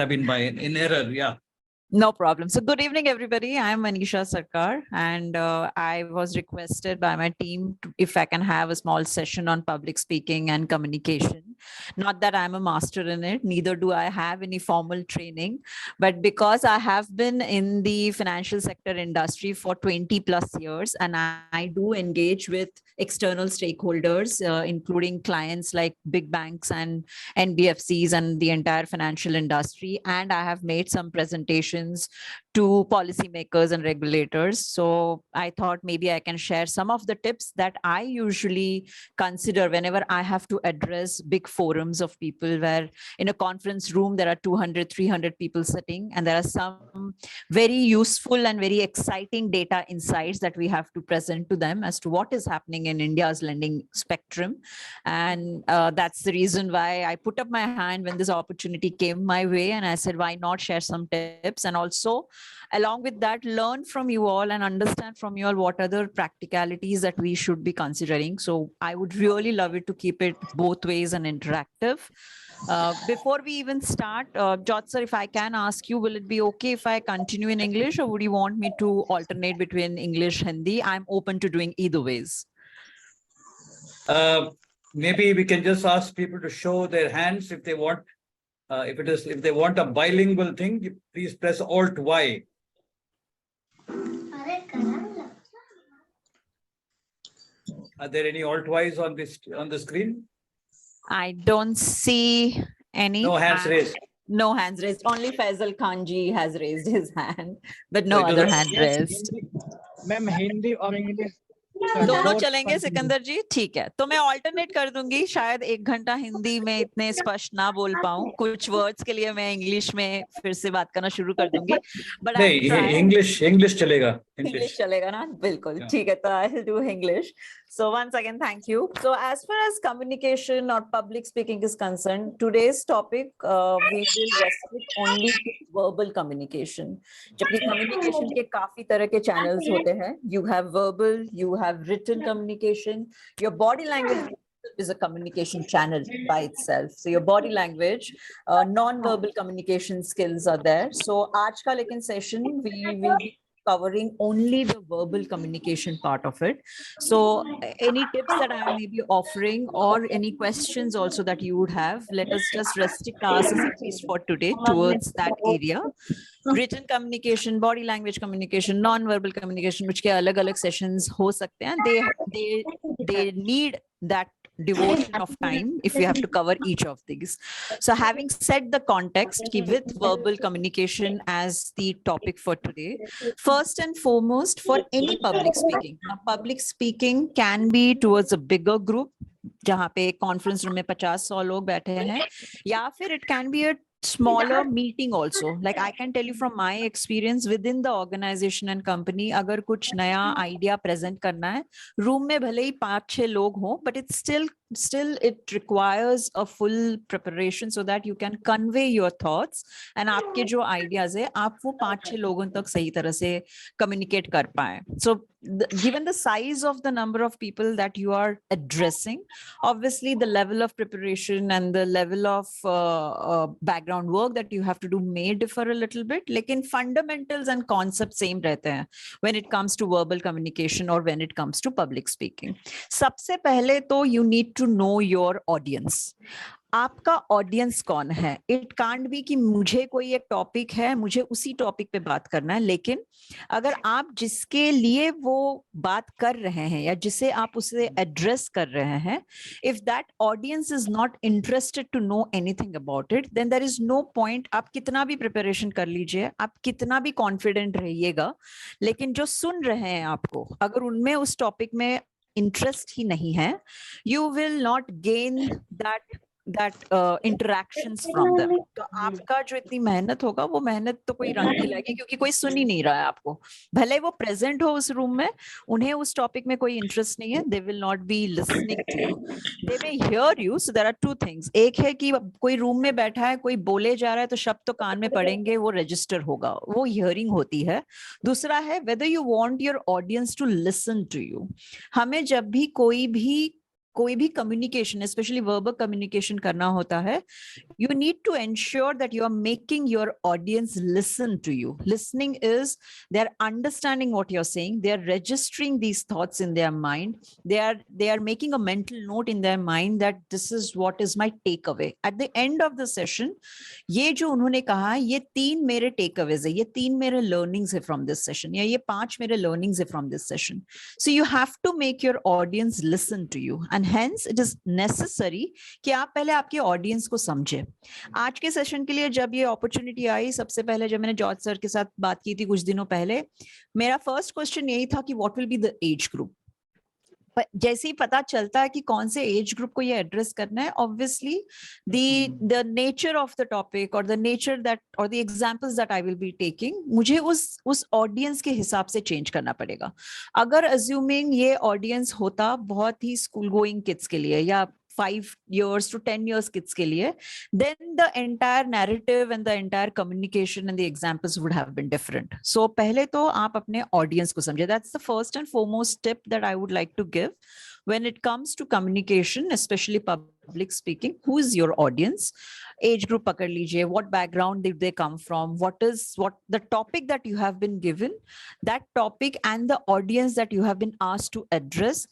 have been by in error. Yeah. No problem. So good evening, everybody. I'm Manisha Sarkar, and I was requested by my team if I can have a small session on public speaking and communication. Not that I'm a master in it, neither do I have any formal training, but because I have been in the financial sector industry for 20 plus years, and I do engage with external stakeholders, including clients like big banks and NBFCs and the entire financial industry, and I have made some presentations to policymakers and regulators. So I thought maybe I can share some of the tips that I usually consider whenever I have to address big forums of people, where in a conference room there are 200, 300 people sitting, and there are some very useful and very exciting data insights that we have to present to them as to what is happening in India's lending spectrum. And that's the reason why I put up my hand when this opportunity came my way, and I said, why not share some tips? And also, along with that, learn from you all and understand from you all what other practicalities that we should be considering. So I would really love it to keep it both ways and interactive. Before we even start, Jot sir, if I can ask you, will it be okay if I continue in English, or would you want me to alternate between English, Hindi? I'm open to doing either ways. Maybe we can just ask people to show their hands if they want. If they want a bilingual thing, please press Alt Y. Are there any Alt Ys on the screen? I don't see any. No hands raised. No hands raised. Only Faisal Khanji has raised his hand, but no other hand raised. Ma'am, Hindi or English? दोनों चलेंगे सिकंदर जी, ठीक है। तो मैं alternate कर दूंगी, शायद 1 घंटा हिंदी में इतने स्पष्ट ना बोल पाऊं, कुछ वर्ड्स के लिए मैं इंग्लिश में फिर से बात करना शुरू कर दूंगी, बट इंग्लिश चलेगा। इंग्लिश चलेगा ना, बिल्कुल ठीक है। तो I will do English. So once again, thank you. So as far as communication or public speaking is concerned, today's topic we will restrict only to verbal communication. जबकि communication के काफी तरह के channels होते हैं. You have verbal, you have written communication. Your body language is a communication channel by itself. So your body language, non-verbal communication skills are there. So आज का लेकिन session we will be covering only the verbal communication part of it. So any tips that I may be offering, or any questions also that you would have, let us just restrict ourselves at least for today towards that area. Written communication, body language communication, non-verbal communication, which के अलग-अलग sessions हो सकते हैं. They need that devotion of time if you have to cover each of these. So having set the context with verbal communication as the topic for today, first and foremost, for any public speaking, now, public speaking can be towards a bigger group, जहाँ पे conference room में 50-100 लोग बैठे हैं, या फिर it can be a smaller meeting also. Like I can tell you from my experience within the organization and company, अगर कुछ नया idea present करना है, room में भले ही 5-6 लोग हों, but it's still it requires a full preparation so that you can convey your thoughts, and आपके जो ideas है आप वो 5-6 लोगों तक सही तरह से communicate कर पाए. So given the size of the number of people that you are addressing, obviously the level of preparation and the level of background work that you have to do may differ a little bit, लेकिन fundamentals and concepts same रहते हैं when it comes to verbal communication or when it comes to public speaking. सबसे पहले तो you need to know your audience. आपका audience कौन है? It can't be कि मुझे कोई एक टॉपिक है, मुझे उसी टॉपिक पे बात करना है, लेकिन अगर आप जिसके लिए वो बात कर रहे हैं या जिसे आप उसे एड्रेस कर रहे हैं, if that audience is not interested to know anything about it, then there is no point. आप कितना भी प्रिपरेशन कर लीजिए, आप कितना भी कॉन्फिडेंट रहिएगा, लेकिन जो सुन रहे हैं आपको, अगर उनमें उस टॉपिक में इंटरेस्ट ही नहीं है, you will not gain that interactions from them. तो आपका जो इतनी मेहनत होगा, वो मेहनत तो कोई रंग नहीं लगेगी, क्योंकि कोई सुन ही नहीं रहा है आपको. भले वो प्रेजेंट हो उस रूम में, उन्हें उस टॉपिक में कोई इंटरेस्ट नहीं है, they will not be listening to you. They may hear you. So there are two things. एक है कि कोई रूम में बैठा है, कोई बोले जा रहा है, तो शब्द तो कान में पड़ेंगे, वो रजिस्टर होगा, वो हियरिंग होती है. दूसरा है whether you want your audience to listen to you. हमें जब भी कोई भी communication, especially verbal communication करना होता है, you need to ensure that you are making your audience listen to you. Listening is they're understanding what you're saying, they're registering these thoughts in their mind, they are making a mental note in their mind that this is what is my takeaway. At the end of the session, ये जो उन्होंने कहा ये 3 मेरे takeaways है, ये 3 मेरे learnings है from this session, या ये 5 मेरे learnings है from this session. So you have to make your audience listen to you, and hence it is necessary कि आप पहले आपके ऑडियंस को समझे. आज के सेशन के लिए जब ये अपॉर्चुनिटी आई, सबसे पहले जब मैंने जॉर्ज सर के साथ बात की थी कुछ दिनों पहले, मेरा फर्स्ट क्वेश्चन यही था कि what will be the age group. जैसे ही पता चलता है कि कौन से एज ग्रुप को ये एड्रेस करना है, obviously the nature of the topic और द नेचर दैट और the examples that I will be taking, मुझे उस ऑडियंस के हिसाब से चेंज करना पड़ेगा. अगर अज्यूमिंग ये ऑडियंस होता बहुत ही स्कूल गोइंग किड्स के लिए या 5 years to 10 years kids के लिए, then the entire narrative and the entire communication and the examples would have been different. So पहले तो आप अपने audience को समझे. That's the first and foremost tip that I would like to give when it comes to communication, especially public speaking. Who is your audience? Age group पकड़ लीजिए. What background did they come from? What the topic that you have been given, that topic and the audience that you have been asked to address,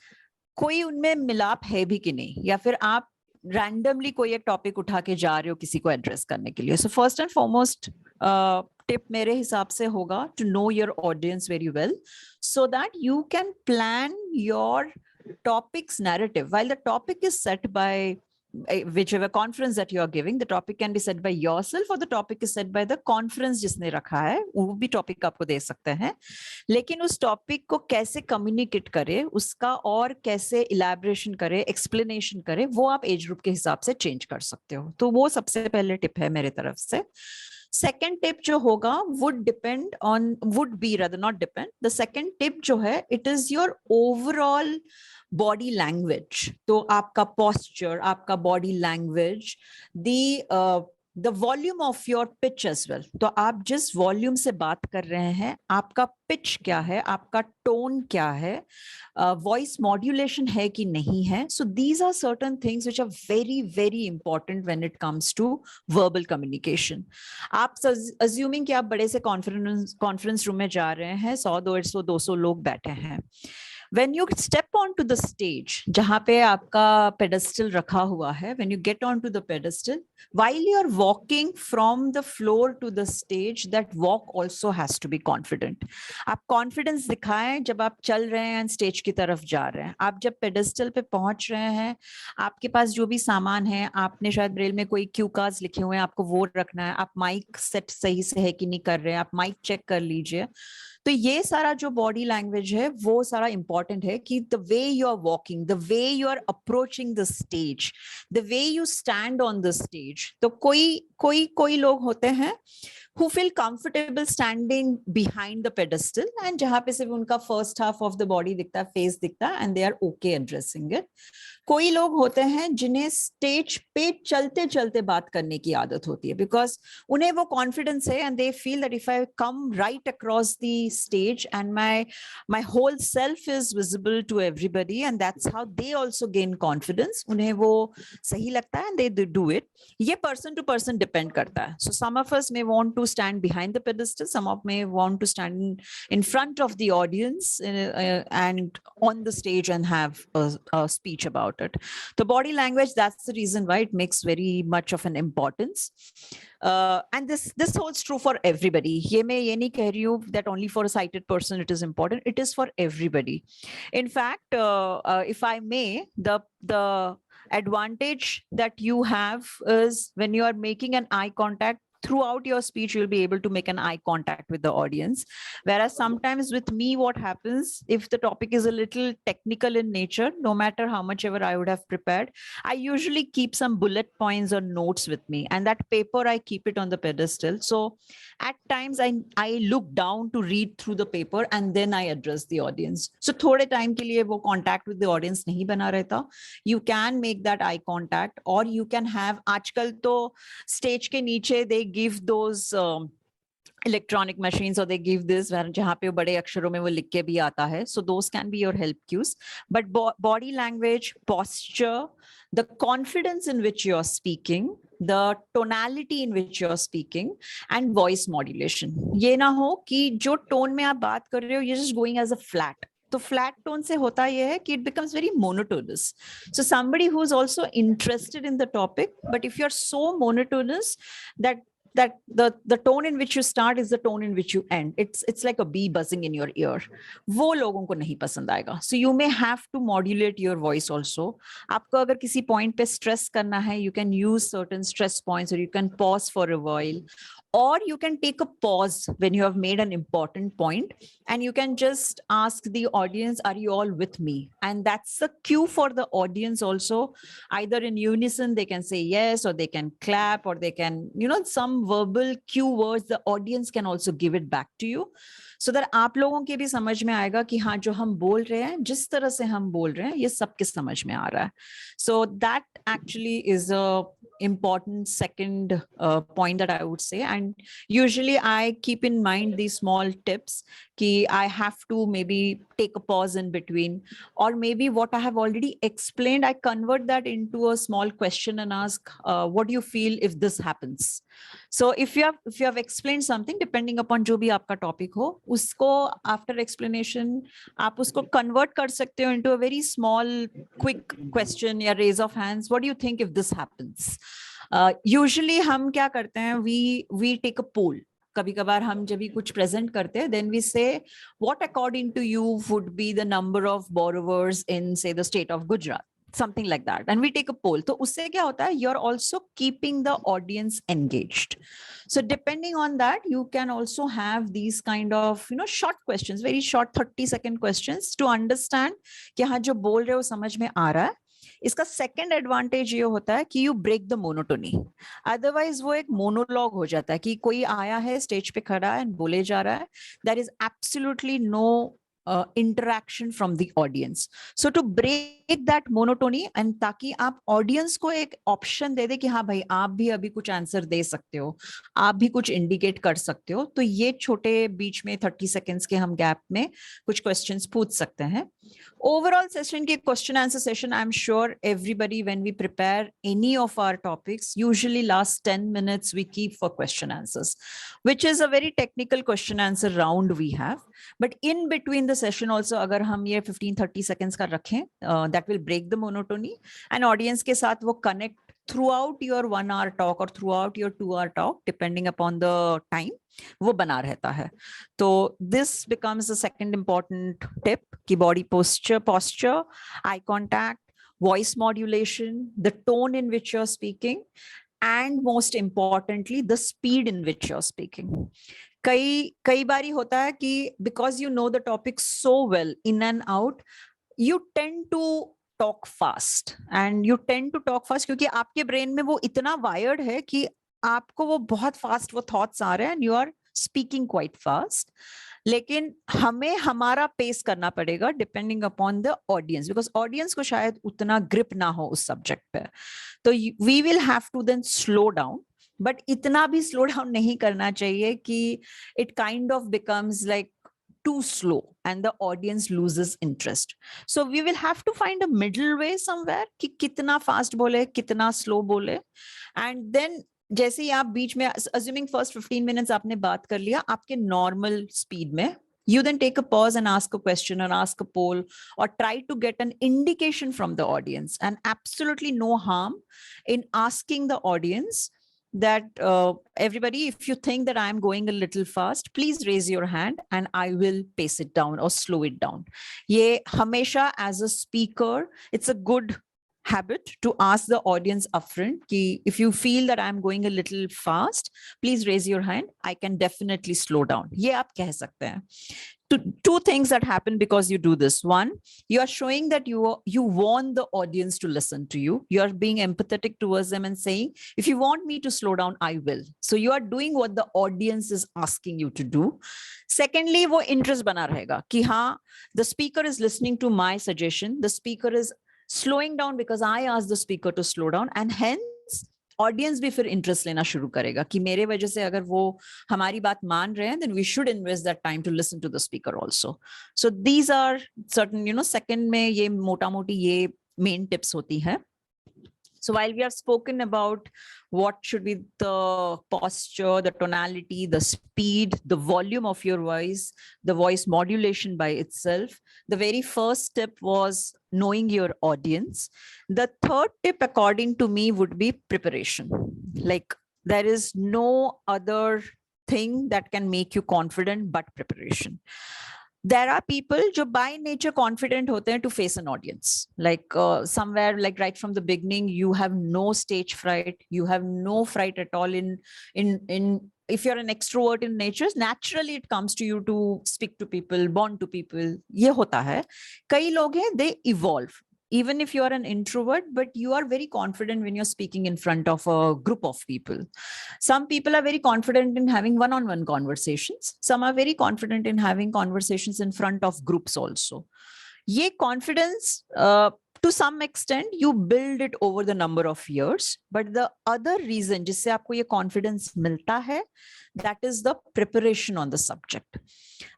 कोई उनमें मिलाप है भी कि नहीं, या फिर आप रैंडमली कोई एक टॉपिक उठा के जा रहे हो किसी को एड्रेस करने के लिए. So first and foremost tip मेरे हिसाब से होगा to know your audience very well, so that you can plan your topics narrative while the topic is set by whichever conference that you are giving. The topic can be set by yourself or the topic is set by the conference जिसने रखा है, वो भी topic आपको दे सकते हैं. लेकिन उस topic को कैसे communicate करे, उसका और कैसे elaboration करे, explanation करे, वो आप age group के हिसाब से change कर सकते हो. तो वो सबसे पहले tip है मेरे तरफ से. Second tip जो होगा would be rather not depend. The second tip जो है, it is your overall body language. तो आपका posture, आपका body language, the volume of your pitch as well. तो आप जिस volume से बात कर रहे हैं, आपका pitch क्या है, आपका tone क्या है, voice modulation है कि नहीं है. So these are certain things which are very, very important when it comes to verbal communication. आप assuming कि आप बड़े से conference room में जा रहे हैं, 100, 150, 200 लोग बैठे हैं. When you step onto the stage, जहाँ पे आपका pedestal रखा हुआ है, when you get onto the pedestal, while you're walking from the floor to the stage, that walk also has to be confident. आप confidence दिखाएं जब आप चल रहे हैं stage की तरफ जा रहे हैं. आप जब pedestal पे पहुंच रहे हैं, आपके पास जो भी सामान है, आपने शायद ब्रेल में कोई क्यू कार्ड्स लिखे हुए हैं, आपको वो रखना है. आप माइक सेट सही से है कि नहीं कर रहे हैं, आप माइक चेक कर लीजिए. तो ये सारा जो बॉडी लैंग्वेज है वो सारा इंपॉर्टेंट है कि the way you are walking, the way you are approaching the stage, the way you stand on the stage. तो कोई लोग होते हैं who feel comfortable standing behind the pedestal and जहाँ पे सिर्फ उनका first half of the body दिखता है, face दिखता है, and they are okay addressing it. कोई लोग होते हैं जिन्हें स्टेज पे चलते चलते बात करने की आदत होती है, बिकॉज उन्हें वो कॉन्फिडेंस है and they feel that if I come right across the stage and my whole self is visible to everybody and that's how they also gain confidence. उन्हें वो सही लगता है एंड दे डू इट. ये person to person depend करता है. So some of us may want to stand behind the pedestal, some of may want to stand in front of the audience and on the stage and have a speech about it. The body language, that's the reason why it makes very much of an importance. And this holds true for everybody. ये मैं ये नहीं कह रही हूँ that only for a sighted person it is important. It is for everybody. In fact, if I may, the advantage that you have is when you are making an eye contact, throughout your speech you'll be able to make an eye contact with the audience, whereas sometimes with me what happens, if the topic is a little technical in nature, no matter how much ever I would have prepared, I usually keep some bullet points or notes with me, and that paper I keep it on the pedestal. So at times I look down to read through the paper and then I address the audience. So थोड़े time के लिए वो contact with the audience नहीं बना रहता. You can make that eye contact, or you can have, आजकल तो stage के नीचे they give those electronic machines, or they give this where जहाँ पे बड़े अक्षरों में वो लिख के भी आता है. So those can be your help cues. But body language, posture, the confidence in which you're speaking, the tonality in which you're speaking, and voice modulation. ये ना हो कि जो tone में आप बात कर रहे हो, you're just going as a flat. तो flat tone से होता ये है कि it becomes very monotonous. So somebody who's also interested in the topic, but if you're so monotonous that the tone in which you start is the tone in which you end, it's like a bee buzzing in your ear, वो लोगों को नहीं पसंद आएगा. So you may have to modulate your voice also. आपको अगर किसी point पे stress करना है, you can use certain stress points, or you can pause for a while, or you can take a pause when you have made an important point, and you can just ask the audience, are you all with me? And that's a cue for the audience also. Either in unison, they can say yes, or they can clap, or they can, some verbal cue words, the audience can also give it back to you. So that आप लोगों के भी समझ में आएगा कि हाँ, जो हम बोल रहे हैं, जिस तरह से हम बोल रहे हैं, ये सबके समझ में आ रहा है. So that actually is a important second point that I would say. And usually I keep in mind these small tips कि I have to maybe take a pause in between, or maybe what I have already explained, I convert that into a small question and ask, what do you feel if this happens? So if you have explained something, depending upon जो भी आपका topic हो, उसको after explanation आप उसको convert कर सकते हो into a very small quick question या raise of hands. What do you think if this happens? Usually हम क्या करते हैं, we take a poll. कभी कभार हम जब भी कुछ present करते हैं, then we say, what according to you would be the number of borrowers in, say, the state of Gujarat? Something like that. And we take a poll. तो उससे क्या होता है, you're also keeping the audience engaged. So depending on that, you can also have these kind of, short questions, very short 30-second questions to understand कि हाँ जो बोल रहे हो समझ में आ रहा है. इसका सेकेंड एडवांटेज ये होता है कि you break the monotony. Otherwise वो एक मोनोलॉग हो जाता है कि कोई आया है, स्टेज पे खड़ा है, बोले जा रहा है. There is absolutely no interaction from the audience. So to break that monotony, and ताकि आप audience को एक option दे दे कि हाँ भाई आप भी अभी कुछ आंसर दे सकते हो, आप भी कुछ indicate कर सकते हो, तो ये छोटे बीच में 30 seconds के हम gap में कुछ questions पूछ सकते हैं. Overall session की question answer session, I'm sure everybody, when we prepare any of our topics, usually last 10 minutes we keep for question answers, which is a very technical question answer round we have. But in between the session also, अगर हम ये 15-30 seconds का रखें, that will break the monotony, and audience के साथ वो connect throughout your 1 hour talk or throughout your 2 hour talk, depending upon the time, वो बना रहता है. तो this becomes the second important tip कि body posture, eye contact, voice modulation, the tone in which you're speaking, and most importantly, the speed in which you're speaking. कई बारी होता है कि because you know the topic so well in and out, you tend to talk fast, and you tend to talk fast क्योंकि आपके brain में वो इतना wired है कि आपको वो बहुत fast वो thoughts आ रहे हैं, and you are speaking quite fast. लेकिन हमें हमारा पेस करना पड़ेगा depending upon the audience, because audience को शायद उतना grip ना हो उस subject पे. तो we will have to then slow down, but इतना भी slow down नहीं करना चाहिए कि it kind of becomes like too slow and the audience loses interest. So we will have to find a middle way somewhere कि कितना fast बोले, कितना slow बोले. And then जैसे ही आप बीच में, assuming first 15 minutes आपने बात कर लिया आपके normal speed में, you then take a pause and ask a question or ask a poll or try to get an indication from the audience. And absolutely no harm in asking the audience that everybody, if you think that I'm going a little fast, please raise your hand and I will pace it down or slow it down. ये हमेशा as a speaker, it's a good habit to ask the audience upfront कि if you feel that I'm going a little fast, please raise your hand. I can definitely slow down. ये आप कह सकते हैं. Two things that happen because you do this. One, you are showing that you want the audience to listen to you. You are being empathetic towards them and saying, if you want me to slow down, I will. So you are doing what the audience is asking you to do. Secondly, वो interest बना रहेगा कि हाँ, the speaker is listening to my suggestion. The speaker is slowing down because I asked the speaker to slow down, and hence audience भी फिर interest लेना शुरू करेगा कि मेरे वजह से अगर वो हमारी बात मान रहे हैं, then we should invest that time to listen to the speaker also. So these are certain, second में ये मोटा मोटी ये main tips होती है. So while we have spoken about what should be the posture, the tonality, the speed, the volume of your voice, the voice modulation by itself, the very first step was knowing your audience. The third tip, according to me, would be preparation. Like there is no other thing that can make you confident but preparation. There are people who by nature confident hote hain to face an audience. Like somewhere, like right from the beginning, you have no stage fright. You have no fright at all in if you're an extrovert in nature, naturally it comes to you to speak to people, bond to people. Ye hota hai. Kai log hain, they evolve. Even if you are an introvert, but you are very confident when you're speaking in front of a group of people. Some people are very confident in having one-on-one conversations. Some are very confident in having conversations in front of groups also. Ye confidence, to some extent, you build it over the number of years. But the other reason jisse aapko ye confidence milta hai, that is the preparation on the subject.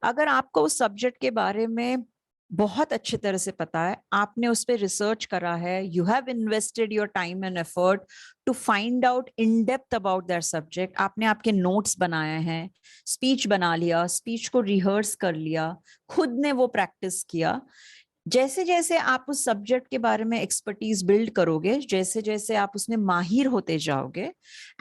Agar aapko us subject ke bare mein बहुत अच्छी तरह से पता है, आपने उस पर research करा है, you have invested your time and effort to find out in depth about that subject, आपने आपके नोट्स बनाए हैं, स्पीच बना लिया, स्पीच को रिहर्स कर लिया, खुद ने वो प्रैक्टिस किया. जैसे जैसे आप उस सब्जेक्ट के बारे में एक्सपर्टीज बिल्ड करोगे, जैसे जैसे आप उसमें माहिर होते जाओगे,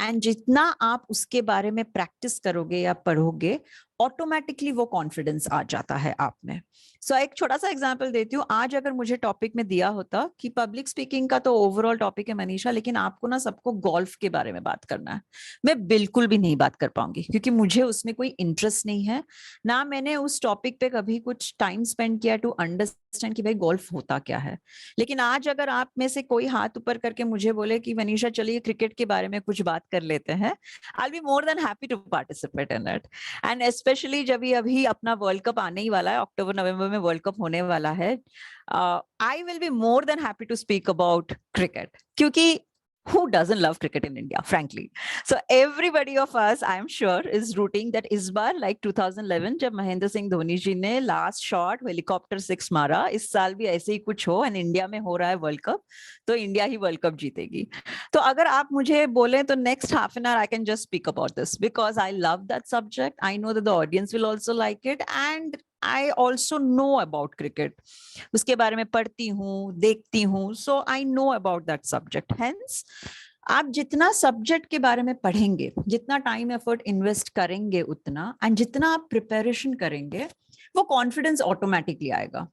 एंड जितना आप उसके बारे में प्रैक्टिस करोगे या पढ़ोगे, ऑटोमेटिकली वो कॉन्फिडेंस आ जाता है आप में. सो एक छोटा सा एग्जांपल देती हूँ. आज अगर मुझे टॉपिक में दिया होता कि पब्लिक स्पीकिंग का तो ओवरऑल टॉपिक है मनीषा, लेकिन आपको ना सबको गोल्फ के बारे में बात करना है, मैं बिल्कुल भी नहीं बात कर पाऊंगी, क्योंकि मुझे उसमें कोई इंटरेस्ट नहीं है, ना मैंने उस टॉपिक पे कभी कुछ टाइम स्पेंड किया टू अंडरस्टैंड कि भाई गोल्फ होता क्या है. लेकिन आज अगर आप में से कोई हाथ ऊपर करके मुझे बोले कि मनीषा चलिए क्रिकेट के बारे में कुछ बात कर लेते हैं, I will be more than happy to participate in it. And specially जब ये अभी अपना वर्ल्ड कप आने ही वाला है, अक्टूबर नवंबर में वर्ल्ड कप होने वाला है, I will be more than happy to speak about cricket, क्योंकि who doesn't love cricket in India, frankly? So everybody of us, I am sure, is rooting that इस बार like 2011 जब महेंद्र सिंह धोनी जी ने लास्ट शॉट हेलीकॉप्टर 6 मारा, इस साल भी ऐसे ही कुछ हो, एंड इंडिया में हो रहा है वर्ल्ड कप, तो इंडिया ही वर्ल्ड कप जीतेगी. तो अगर आप मुझे बोले तो next half an hour I can just speak about this, because I love that subject. I know that the audience will also like it, and I also know about cricket. उसके बारे में पढ़ती हूँ, देखती हूँ, so I know about that subject. Hence, आप जितना subject के बारे में पढ़ेंगे, जितना टाइम एफर्ट इन्वेस्ट करेंगे उतना, एंड जितना आप प्रिपरेशन करेंगे, वो कॉन्फिडेंस ऑटोमेटिकली आएगा.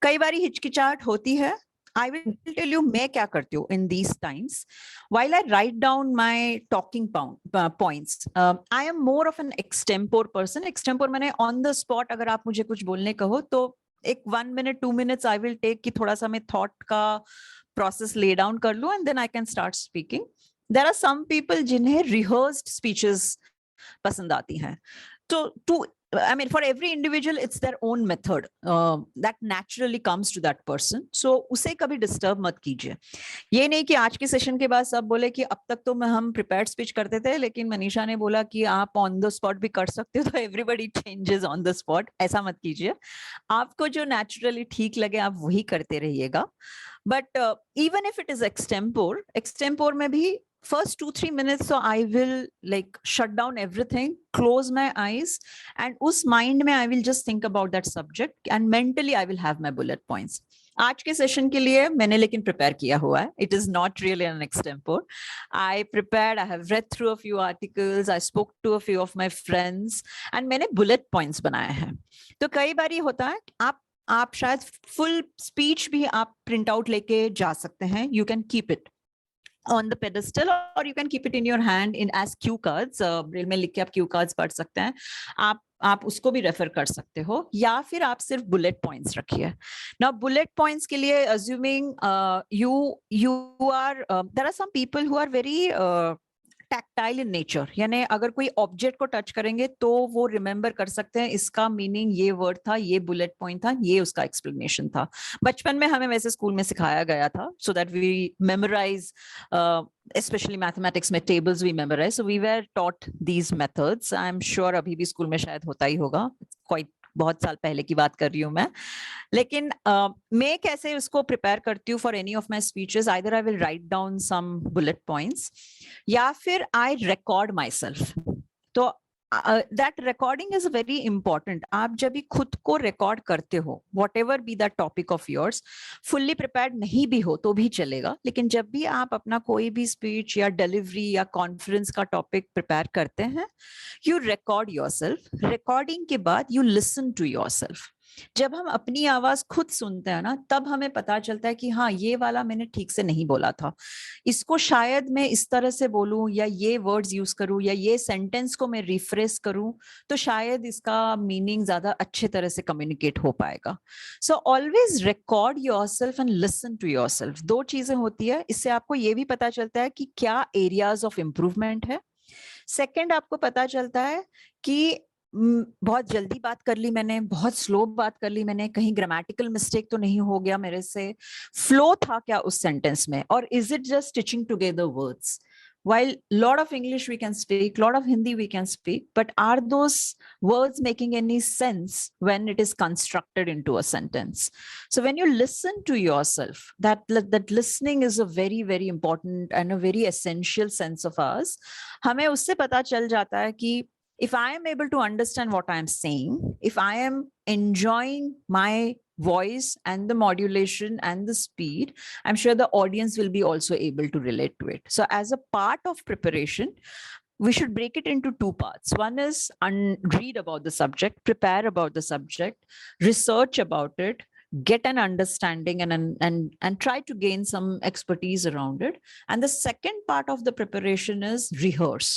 कई बार हिचकिचाहट होती है. I will tell you मैं क्या करती हूँ in these times. While I write down my talking points, I am more of an extempore person. Extempore मैंने on the spot, अगर आप मुझे कुछ बोलने कहो तो एक 1 minute 2 minutes I will take कि थोड़ा सा मैं thought का process lay down कर लूँ, and then I can start speaking. There are some people जिन्हें rehearsed speeches पसंद आती हैं. तो I mean, for every individual, it's their own method that naturally comes to that person. So उसे कभी disturb मत कीजिए. ये नहीं कि आज के सेशन के बाद सब बोले कि अब तक तो हम prepared speech करते थे, लेकिन मनीषा ने बोला कि आप on the spot भी कर सकते हो, तो everybody changes on the spot. ऐसा मत कीजिए. आपको जो naturally ठीक लगे आप वही करते रहिएगा. But even if it is extempore में भी first 2-3 minutes, so I will like shut down everything, close my eyes, and उस mind में I will just think about that subject, and mentally I will have my bullet points. आज के session के लिए मैंने लेकिन प्रिपेयर किया हुआ है. It is not really an extempore. I prepared, I have read through a few articles, I spoke to a few of my friends, and मैंने bullet points बनाए हैं. तो कई बार ये होता है आप शायद full speech भी आप print out लेके जा सकते हैं. You can keep it on the pedestal, or you can keep it in your hand in as cue cards. Braille में लिख के आप cue cards पढ़ सकते हैं. आप उसको भी रेफर कर सकते हो, या फिर आप सिर्फ बुलेट पॉइंट्स रखिए. Now bullet points के लिए assuming you are there are some people who are very tactile in nature, यानी अगर कोई ऑब्जेक्ट को टच करेंगे तो वो रिमेम्बर कर सकते हैं इसका मीनिंग ये वर्ड था, ये बुलेट पॉइंट था, ये उसका एक्सप्लेनेशन था. बचपन में हमें वैसे स्कूल में सिखाया गया था, so that we memorise, especially mathematics में tables we memorize, so we were taught these methods. I'm sure अभी भी स्कूल में शायद होता ही होगा, quite बहुत साल पहले की बात कर रही हूँ मैं. लेकिन मैं कैसे उसको प्रिपेयर करती हूँ for any of my speeches, either I will write down some bullet points या फिर आई रिकॉर्ड माई सेल्फ. तो that recording is very important. आप जब भी खुद को रिकॉर्ड करते हो, whatever be the topic of yours, fully prepared नहीं भी हो तो भी चलेगा, लेकिन जब भी आप अपना कोई भी स्पीच या डिलीवरी या कॉन्फ्रेंस का टॉपिक प्रिपेयर करते हैं, यू रिकॉर्ड योरसेल्फ. रिकॉर्डिंग के बाद यू लिसन टू योरसेल्फ. जब हम अपनी आवाज खुद सुनते हैं ना, तब हमें पता चलता है कि हाँ, ये वाला मैंने ठीक से नहीं बोला था, इसको शायद मैं इस तरह से बोलूं, या ये वर्ड्स यूज करूं, या ये सेंटेंस को मैं रिफ्रेश करूं, तो शायद इसका मीनिंग ज्यादा अच्छे तरह से कम्युनिकेट हो पाएगा. So always record yourself and listen to yourself. दो चीजें होती है, इससे आपको ये भी पता चलता है कि क्या एरियाज ऑफ इम्प्रूवमेंट है. सेकेंड, आपको पता चलता है कि बहुत जल्दी बात कर ली मैंने, बहुत स्लो बात कर ली मैंने, कहीं ग्रामेटिकल मिस्टेक तो नहीं हो गया मेरे से, फ्लो था क्या उस सेंटेंस में, और is it just stitching together words. While lot of English we can speak, lot of Hindi we can speak, but are those words making any sense when it is constructed into a sentence? So when you listen to yourself, that listening is a very, very important and a very essential sense of ours. हमें उससे पता चल जाता है कि if I am able to understand what I am saying, if I am enjoying my voice and the modulation and the speed, I'm sure the audience will be also able to relate to it. So as a part of preparation, we should break it into two parts. One is read about the subject, prepare about the subject, research about it, get an understanding and try to gain some expertise around it. And the second part of the preparation is rehearse.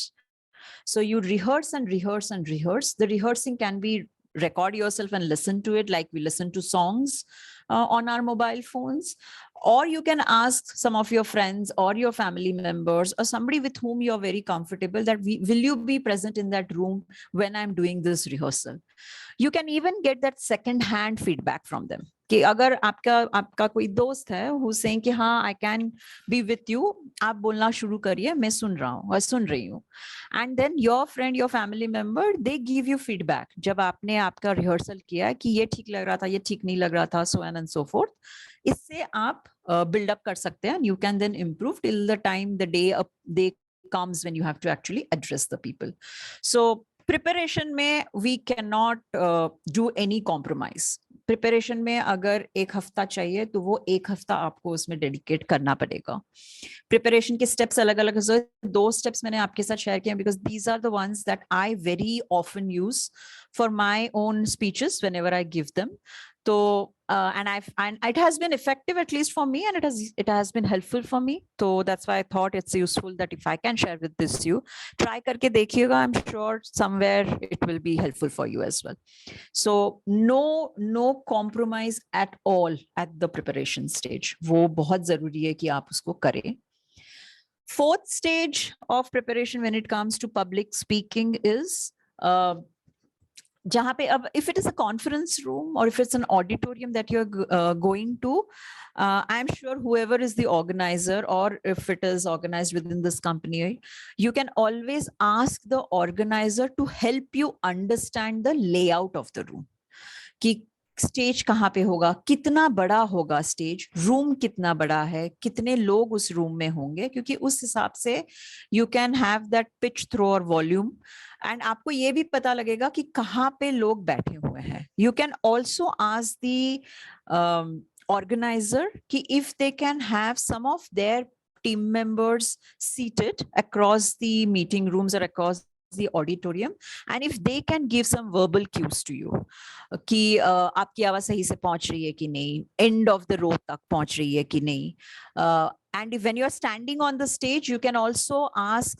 So you rehearse and rehearse and rehearse. The rehearsing can be record yourself and listen to it like we listen to songs on our mobile phones, or you can ask some of your friends or your family members or somebody with whom you're very comfortable that will you be present in that room when I'm doing this rehearsal. You can even get that second hand feedback from them. कि अगर आपका कोई दोस्त है who's saying कि हाँ I can be with you, आप बोलना शुरू करिए, मैं सुन रहा हूँ और सुन रही हूँ. And then your friend, your family member, they give you feedback. जब आपने आपका रिहर्सल किया कि ये ठीक लग रहा था, ये ठीक नहीं लग रहा था, so on and so forth. इससे आप build up कर सकते हैं. You can then improve till the time the day comes when you have to actually address the people. So preparation में we cannot do any compromise. Preparation में अगर एक हफ्ता चाहिए तो वो एक हफ्ता आपको उसमें डेडिकेट करना पड़ेगा. प्रिपरेशन के स्टेप्स अलग अलग है. दो स्टेप्स मैंने आपके साथ शेयर किए because these are the ones that I very often use for my own speeches whenever I give them. तो and it has been effective at least for me, and it has been helpful for me. So that's why I thought it's useful that if I can share with this you, try करके देखिएगा. I'm sure somewhere it will be helpful for you as well. So no compromise at all at the preparation stage. वो बहुत जरूरी है कि आप उसको करें. Fourth stage of preparation when it comes to public speaking is जहाँ पे अब if it is a conference room or if it's an auditorium that you're going to, I'm sure whoever is the organizer or if it is organized within this company, you can always ask the organizer to help you understand the layout of the room. कि stage कहाँ पे होगा, कितना बड़ा होगा stage, room कितना बड़ा है, कितने लोग उस रूम में होंगे, क्योंकि उस हिसाब से you can have that pitch through और वॉल्यूम. एंड आपको ये भी पता लगेगा कि कहाँ पे लोग बैठे हुए हैं. You can also ask the organiser कि if they can have some of their team members seated across the meeting rooms or across the auditorium, and if they can give some verbal cues to you कि आपकी आवाज सही से पहुंच रही है कि नहीं, end of the row तक पहुंच रही है कि नहीं. And if when you are standing on the stage, you can also ask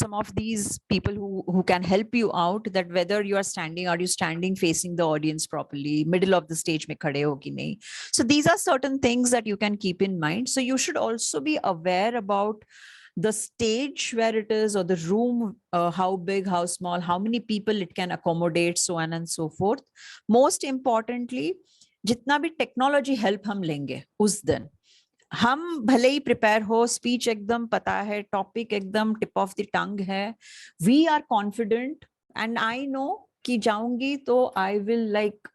some of these people who can help you out that whether you are you standing facing the audience properly, middle of the stage में खड़े हो कि नहीं. So these are certain things that you can keep in mind. So you should also be aware about the stage where it is, or the room, how big, how small, how many people it can accommodate, so on and so forth. Most importantly, जितना भी technology help हम लेंगे उस दिन, हम भले ही prepare हो, speech एकदम पता है, टॉपिक एकदम टिप ऑफ द टंग है, we are confident, and I know कि जाऊंगी तो I will like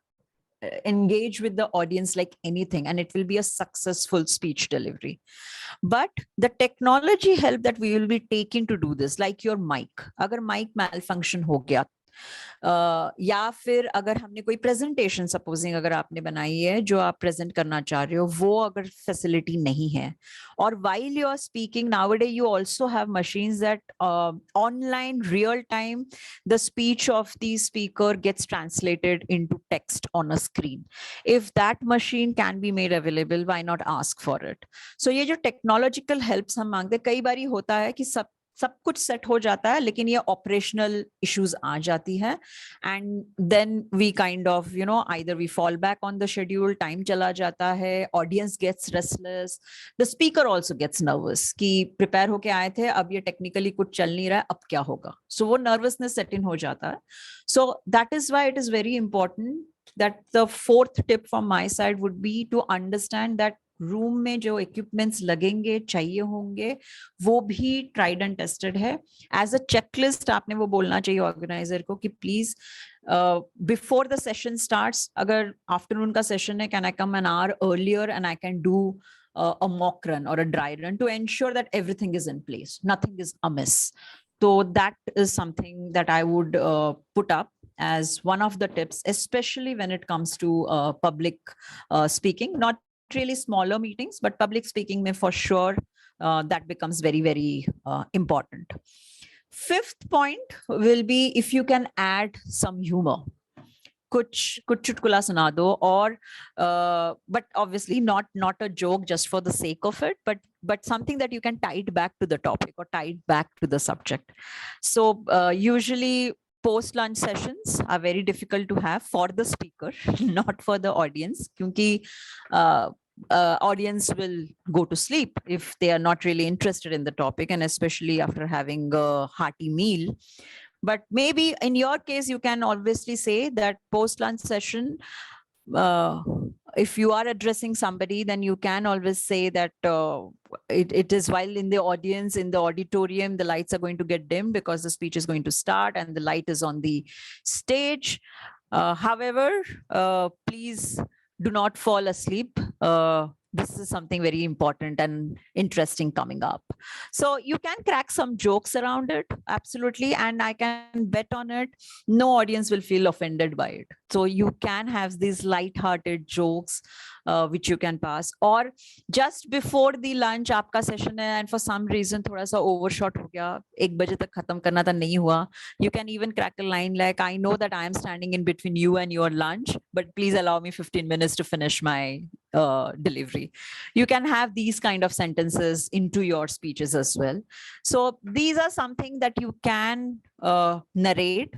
engage with the audience like anything, and it will be a successful speech delivery. But the technology help that we will be taking to do this, like your mic, agar mic malfunction ho gaya, या फिर अगर हमने कोई presentation, supposing अगर आपने बनाई है जो आप प्रेजेंट करना चाह रहे हो, वो अगर फैसिलिटी नहीं है, और while you are speaking nowadays you also have machines that online real time the speech of the speaker gets translated into text on a screen. If that machine can be made available, why not ask for it? So ये जो technological helps हम मांगते, कई बारी होता है कि सब कुछ सेट हो जाता है, लेकिन ये ऑपरेशनल इश्यूज आ जाती है, and then we kind of either we fall back on the schedule, time चला जाता है, audience gets restless, the speaker also gets nervous कि प्रिपेयर होके आए थे, अब ये टेक्निकली कुछ चल नहीं रहा है, अब क्या होगा, सो वो नर्वसनेस सेट इन हो जाता है. So that is why it is very important that the fourth tip from my side would be to understand that room में जो इक्विपमेंट्स लगेंगे, चाहिए होंगे, वो भी ट्राइड एंड टेस्टेड है. एज अ चेकलिस्ट आपने वो बोलना चाहिए ऑर्गेनाइजर को कि please before the session starts, अगर आफ्टरनून का सेशन है, can I come an hour earlier and I can do a mock run or a dry run to ensure that everything is in place, nothing is amiss. So that is something that I would put up as one of the tips, especially when it comes to public speaking, not really smaller meetings, but public speaking may for sure that becomes very, very important. Fifth point will be if you can add some humor. कुछ चुटकुला सुना दो, और but obviously not a joke just for the sake of it, but something that you can tie it back to the topic or tie it back to the subject. So usually post lunch sessions are very difficult to have for the speaker, not for the audience, क्योंकि audience will go to sleep if they are not really interested in the topic, and especially after having a hearty meal. But maybe in your case, you can obviously say that post lunch session, if you are addressing somebody, then you can always say that it is while in the audience, in the auditorium, the lights are going to get dim because the speech is going to start and the light is on the stage. However, please do not fall asleep. This is something very important and interesting coming up. So you can crack some jokes around it, absolutely, and I can bet on it, no audience will feel offended by it. So you can have these light-hearted jokes which you can pass. Or just before the lunch आपका session है and for some reason थोड़ा सा overshot हो गया, 1 बजे तक खत्म करना था, नहीं हुआ, you can even crack a line like, I know that I am standing in between you and your lunch, but please allow me 15 minutes to finish my delivery. You can have these kind of sentences into your speeches as well. So these are something that you can narrate.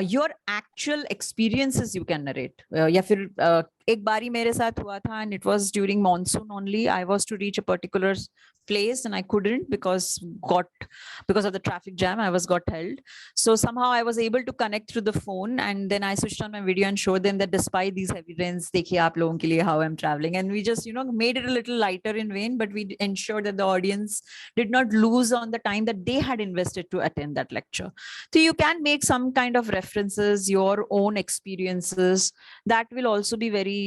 Your actual experiences you can narrate. या फिर एक बारी मेरे साथ हुआ था, and it was during monsoon only. I was to reach a particular place and I couldn't because of the traffic jam. I got held. So somehow I was able to connect through the phone, and then I switched on my video and showed them that despite these heavy rains, देखिए आप लोगों के लिए how I'm traveling, and we just made it a little lighter in vain, but we ensured that the audience did not lose on the time that they had invested to attend that lecture. So you can make some kind of references, your own experiences. That will also be very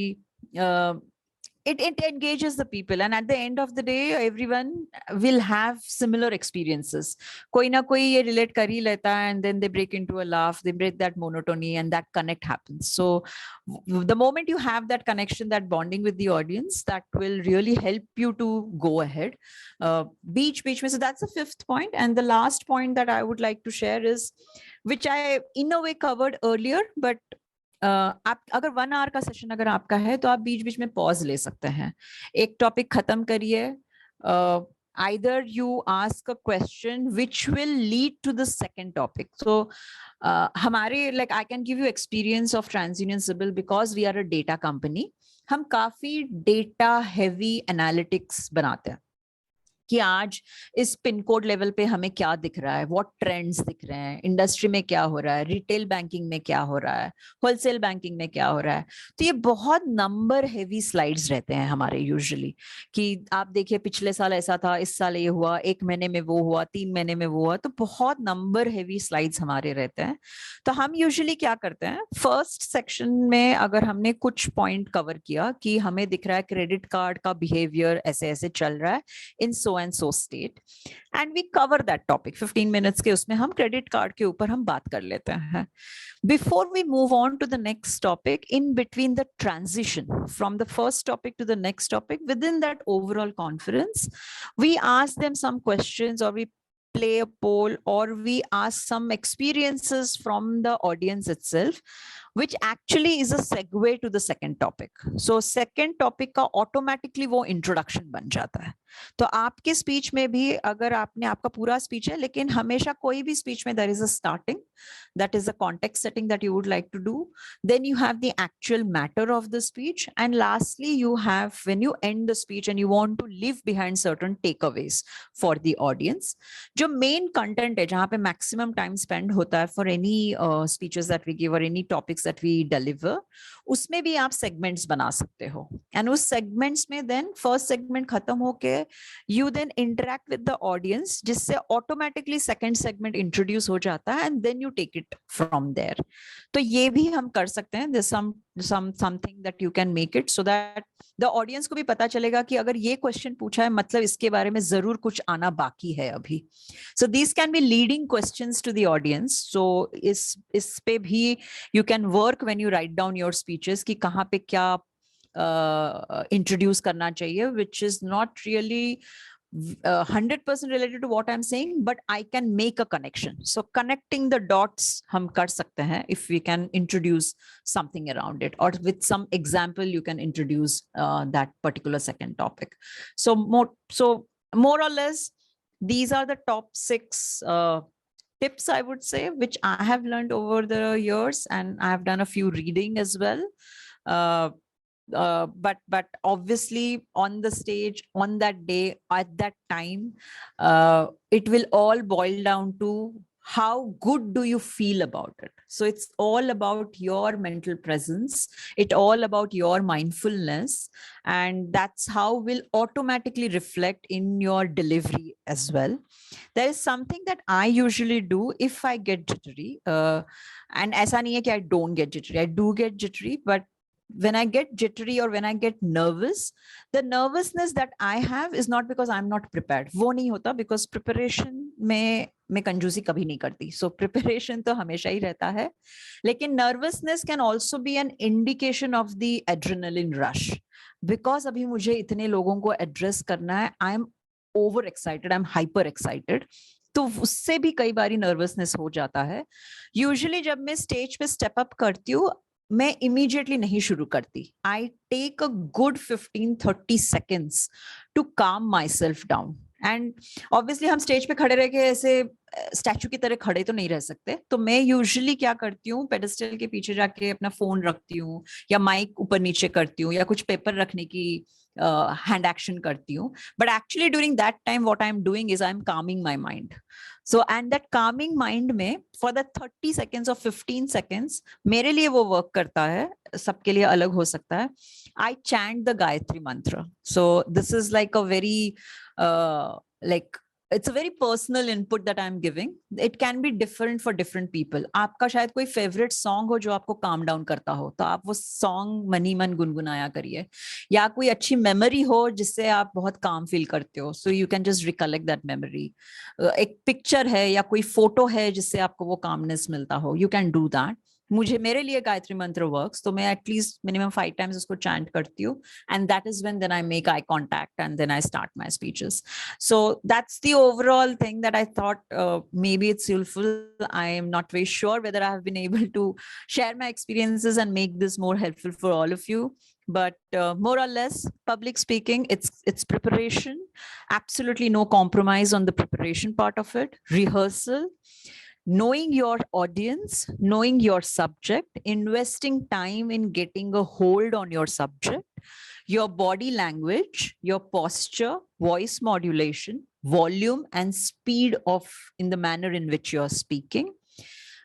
it engages the people, and at the end of the day everyone will have similar experiences. कोई ना कोई ये relate कर ही लेता है, and then they break into a laugh, they break that monotony, and that connect happens. So the moment you have that connection, that bonding with the audience, that will really help you to go ahead. Beach mein, so that's the fifth point. And the last point that I would like to share is, which I in a way covered earlier, but आप अगर 1 hour का session अगर आपका है तो आप बीच बीच में pause ले सकते हैं, एक टॉपिक खत्म करिए, either you ask a question which will lead to the second topic. So हमारे like I can give you experience of TransUnion Civil because we are a data company. हम काफी data heavy analytics बनाते हैं. कि आज इस pin code level पे हमें क्या दिख रहा है, व्हाट ट्रेंड्स दिख रहे हैं, इंडस्ट्री में क्या हो रहा है, रिटेल बैंकिंग में क्या हो रहा है, होलसेल बैंकिंग में क्या हो रहा है। तो ये बहुत नंबर हेवी स्लाइड्स रहते हैं हमारे यूजुअली, कि आप देखिए पिछले साल ऐसा था, इस साल ये हुआ, 1 महीने में वो हुआ, 3 महीने में वो हुआ, तो बहुत नंबर हेवी स्लाइड्स हमारे रहते हैं। तो हम यूजुअली क्या करते हैं, फर्स्ट सेक्शन में अगर हमने कुछ पॉइंट कवर किया कि हमें दिख रहा है क्रेडिट कार्ड का बिहेवियर ऐसे ऐसे चल रहा है in so and so state, and we cover that topic 15 minutes के, उसमें हम क्रेडिट कार्ड के ऊपर हम बात कर लेते हैं. Before we move on to the next topic, in between the transition from the first topic to the next topic, within that overall conference, we ask them some questions, or we play a poll, or we ask some experiences from the audience itself, which actually is a segue to the second topic. So second topic का automatically वो introduction बन जाता है. तो आपके speech में भी अगर आपने, आपका पूरा स्पीच है, लेकिन हमेशा कोई भी स्पीच में there is a starting, that is the context setting that you would like to do. Then you have the actual matter of the speech, and lastly you have when you end the speech and you want to leave behind certain takeaways for the audience. जो main content है, जहाँ पे maximum time spend होता है for any speeches that we give or any topics that we deliver, उसमें भी आप segments बना सकते हो. And उस segments में then first segment खत्म होके you then interact with the audience, जिससे automatically second segment introduce हो जाता है, and then you take it from there. तो ये भी हम कर सकते हैं. There's something that you can make it so that the audience को भी पता चलेगा कि अगर ये question पूछा है मतलब इसके बारे में जरूर कुछ आना बाकी है अभी. So these can be leading questions to the audience. So इस पे भी you can work when you write down your speeches कि कहाँ पे क्या introduce करना चाहिए, which is not really 100% related to what I'm saying, but I can make a connection. So connecting the dots हम कर सकते हैं if we can introduce something around it, or with some example you can introduce that particular second topic. So more or less these are the top 6 tips, I would say, which I have learned over the years, and I have done a few reading as well. But obviously on the stage, on that day, at that time, it will all boil down to how good do you feel about it. So it's all about your mental presence. It's all about your mindfulness, and that's how will automatically reflect in your delivery as well. There is something that I usually do if I get jittery, and ऐसा नहीं है कि I don't get jittery. I do get jittery, but when I get jittery or when I get nervous, the nervousness that I have is not because I'm not prepared. वो नहीं होता, because preparation में मैं कंजूसी कभी नहीं करती. So preparation तो हमेशा ही रहता है. लेकिन nervousness can also be an indication of the adrenaline rush. Because अभी मुझे इतने लोगों को address करना है, I'm over excited, I'm hyper excited. तो उससे भी कई बारी nervousness हो जाता है. Usually जब मैं stage पे step up करती हूँ, मैं immediately नहीं शुरू करती. I take a good 15-30 seconds to calm myself down. And obviously हम स्टेज पे खड़े रह के ऐसे स्टैचू की तरह खड़े तो नहीं रह सकते. तो मैं यूजुअली क्या करती हूँ, पेडेस्टल के पीछे जाके अपना फोन रखती हूँ, या माइक ऊपर नीचे करती हूँ, या कुछ पेपर रखने की hand action करती हूँ. But actually during that time what I'm doing is I'm calming my mind. So and that calming mind में for the 30 seconds or 15 seconds मेरे लिए वो work करता है, सबके लिए अलग हो सकता है. I chant the Gayatri mantra. So this is like a very it's a very personal input that I'm giving. It can be different for different people. आपका शायद कोई favorite song हो जो आपको calm down करता हो, तो आप वो song मनी मन गुनगुनाया करिए. या कोई अच्छी memory हो जिससे आप बहुत calm feel करते हो, so you can just recollect that memory. एक picture है या कोई photo है जिससे आपको वो calmness मिलता हो, you can do that. मेरे लिए गायत्री मंत्र वर्क्स, तो मैं एटलीस्ट मिनिमम 5 times उसको चैंट करती हूँ, and that is when then I make eye contact and then I start my speeches. So that's the overall thing that I thought maybe it's useful. I am not very sure whether I have been able to share my experiences and make this more helpful for all of you. But more or less, public speaking, it's preparation. Absolutely no compromise on the preparation part of it. Rehearsal. knowing your audience, knowing your subject, investing time in getting a hold on your subject, your body language, your posture, voice modulation, volume and speed of in the manner in which you are speaking,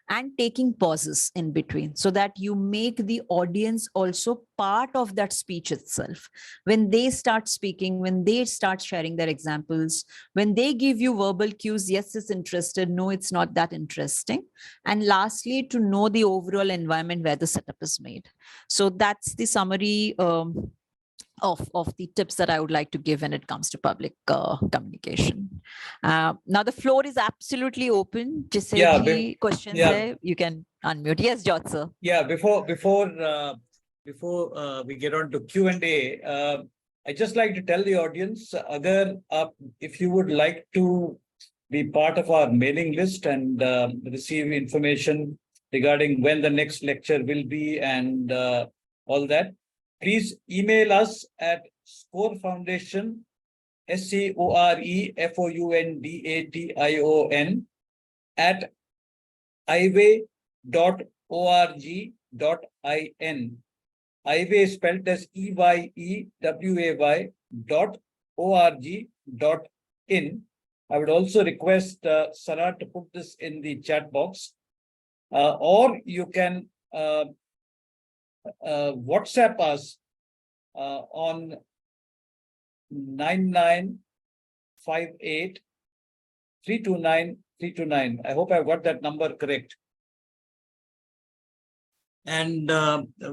and taking pauses in between so that you make the audience also part of that speech itself. When they start speaking, when they start sharing their examples, when they give you verbal cues, yes, it's interested, no, it's not that interesting. And lastly, to know the overall environment where the setup is made. So that's the summary of the tips that I would like to give when it comes to public communication. Now the floor is absolutely open. Just say any questions there, you can unmute. Yes, Jot sir. Yeah, before we get on to Q&A, I just like to tell the audience, if you would like to be part of our mailing list and receive information regarding when the next lecture will be and all that, please email us at Score Foundation, SCOREFOUNDATION at eyeway.org.in. Eyeway is spelled as EYEWAY.org.in. I would also request Sarah to put this in the chat box, or you can WhatsApp us on 9958 329 329. I hope I've got that number correct. And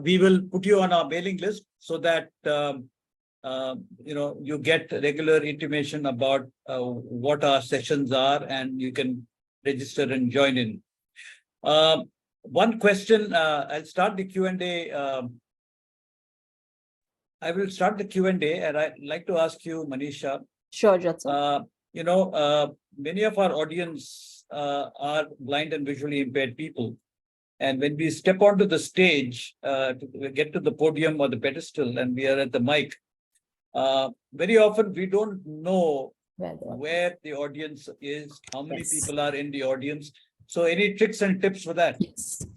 we will put you on our mailing list so that you get regular intimation about what our sessions are, and you can register and join in. One question, I'll start the Q&A. I will start the Q&A, and I'd like to ask you, Manisha. Sure, Jatsa. Many of our audience are blind and visually impaired people. And when we step onto the stage, to get to the podium or the pedestal, and we are at the mic, very often we don't know where the audience is, how many people are in the audience. So any tricks and tips for that?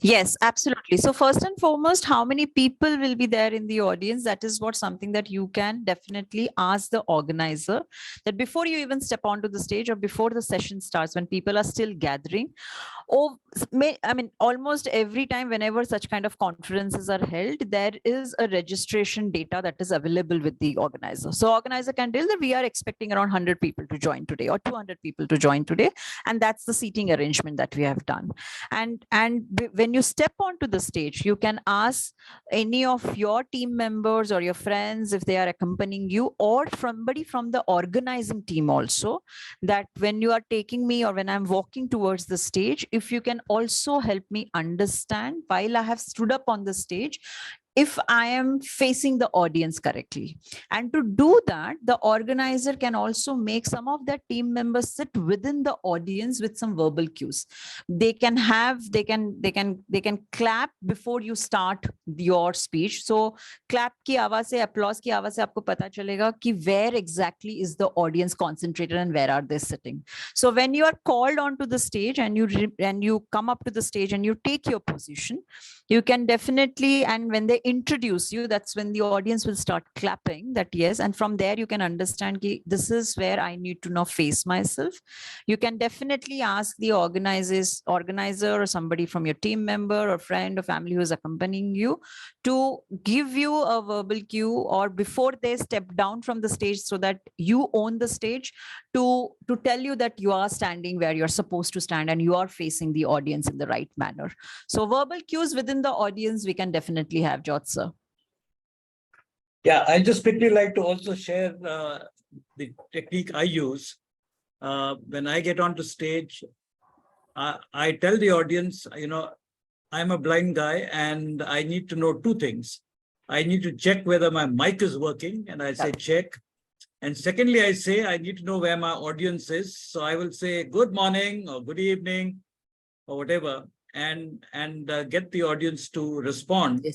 Yes, absolutely. So first and foremost, how many people will be there in the audience? That is something that you can definitely ask the organizer, that before you even step onto the stage or before the session starts, when people are still gathering, almost every time whenever such kind of conferences are held, there is a registration data that is available with the organizer. So organizer can tell that we are expecting around 100 people to join today or 200 people to join today. And that's the seating arrangement that we have done. And when you step onto the stage, you can ask any of your team members or your friends if they are accompanying you, or somebody from the organizing team also, that when you are taking me or when I'm walking towards the stage, if you can also help me understand while I have stood up on the stage, if I am facing the audience correctly. And to do that, the organizer can also make some of their team members sit within the audience with some verbal cues. They can clap before you start your speech. So clap ki awaaz se, applause ki awaaz se aapko pata chalega ki where exactly is the audience concentrated and where are they sitting. So when you are called onto the stage and you come up to the stage and you take your position, you can definitely, and when they introduce you, that's when the audience will start clapping, that yes, and from there you can understand ki this is where I need to now face myself. You can definitely ask the organizer or somebody from your team member or friend or family who is accompanying you to give you a verbal cue, or before they step down from the stage, so that you own the stage, to tell you that you are standing where you're supposed to stand and you are facing the audience in the right manner. So verbal cues within the audience we can definitely have, Jot sir. Yeah, I'll just quickly like to also share the technique I use. When I get onto stage, I tell the audience, I'm a blind guy and I need to know two things. I need to check whether my mic is working, and I say check. And secondly, I say I need to know where my audience is. So I will say good morning or good evening or whatever, and get the audience to respond.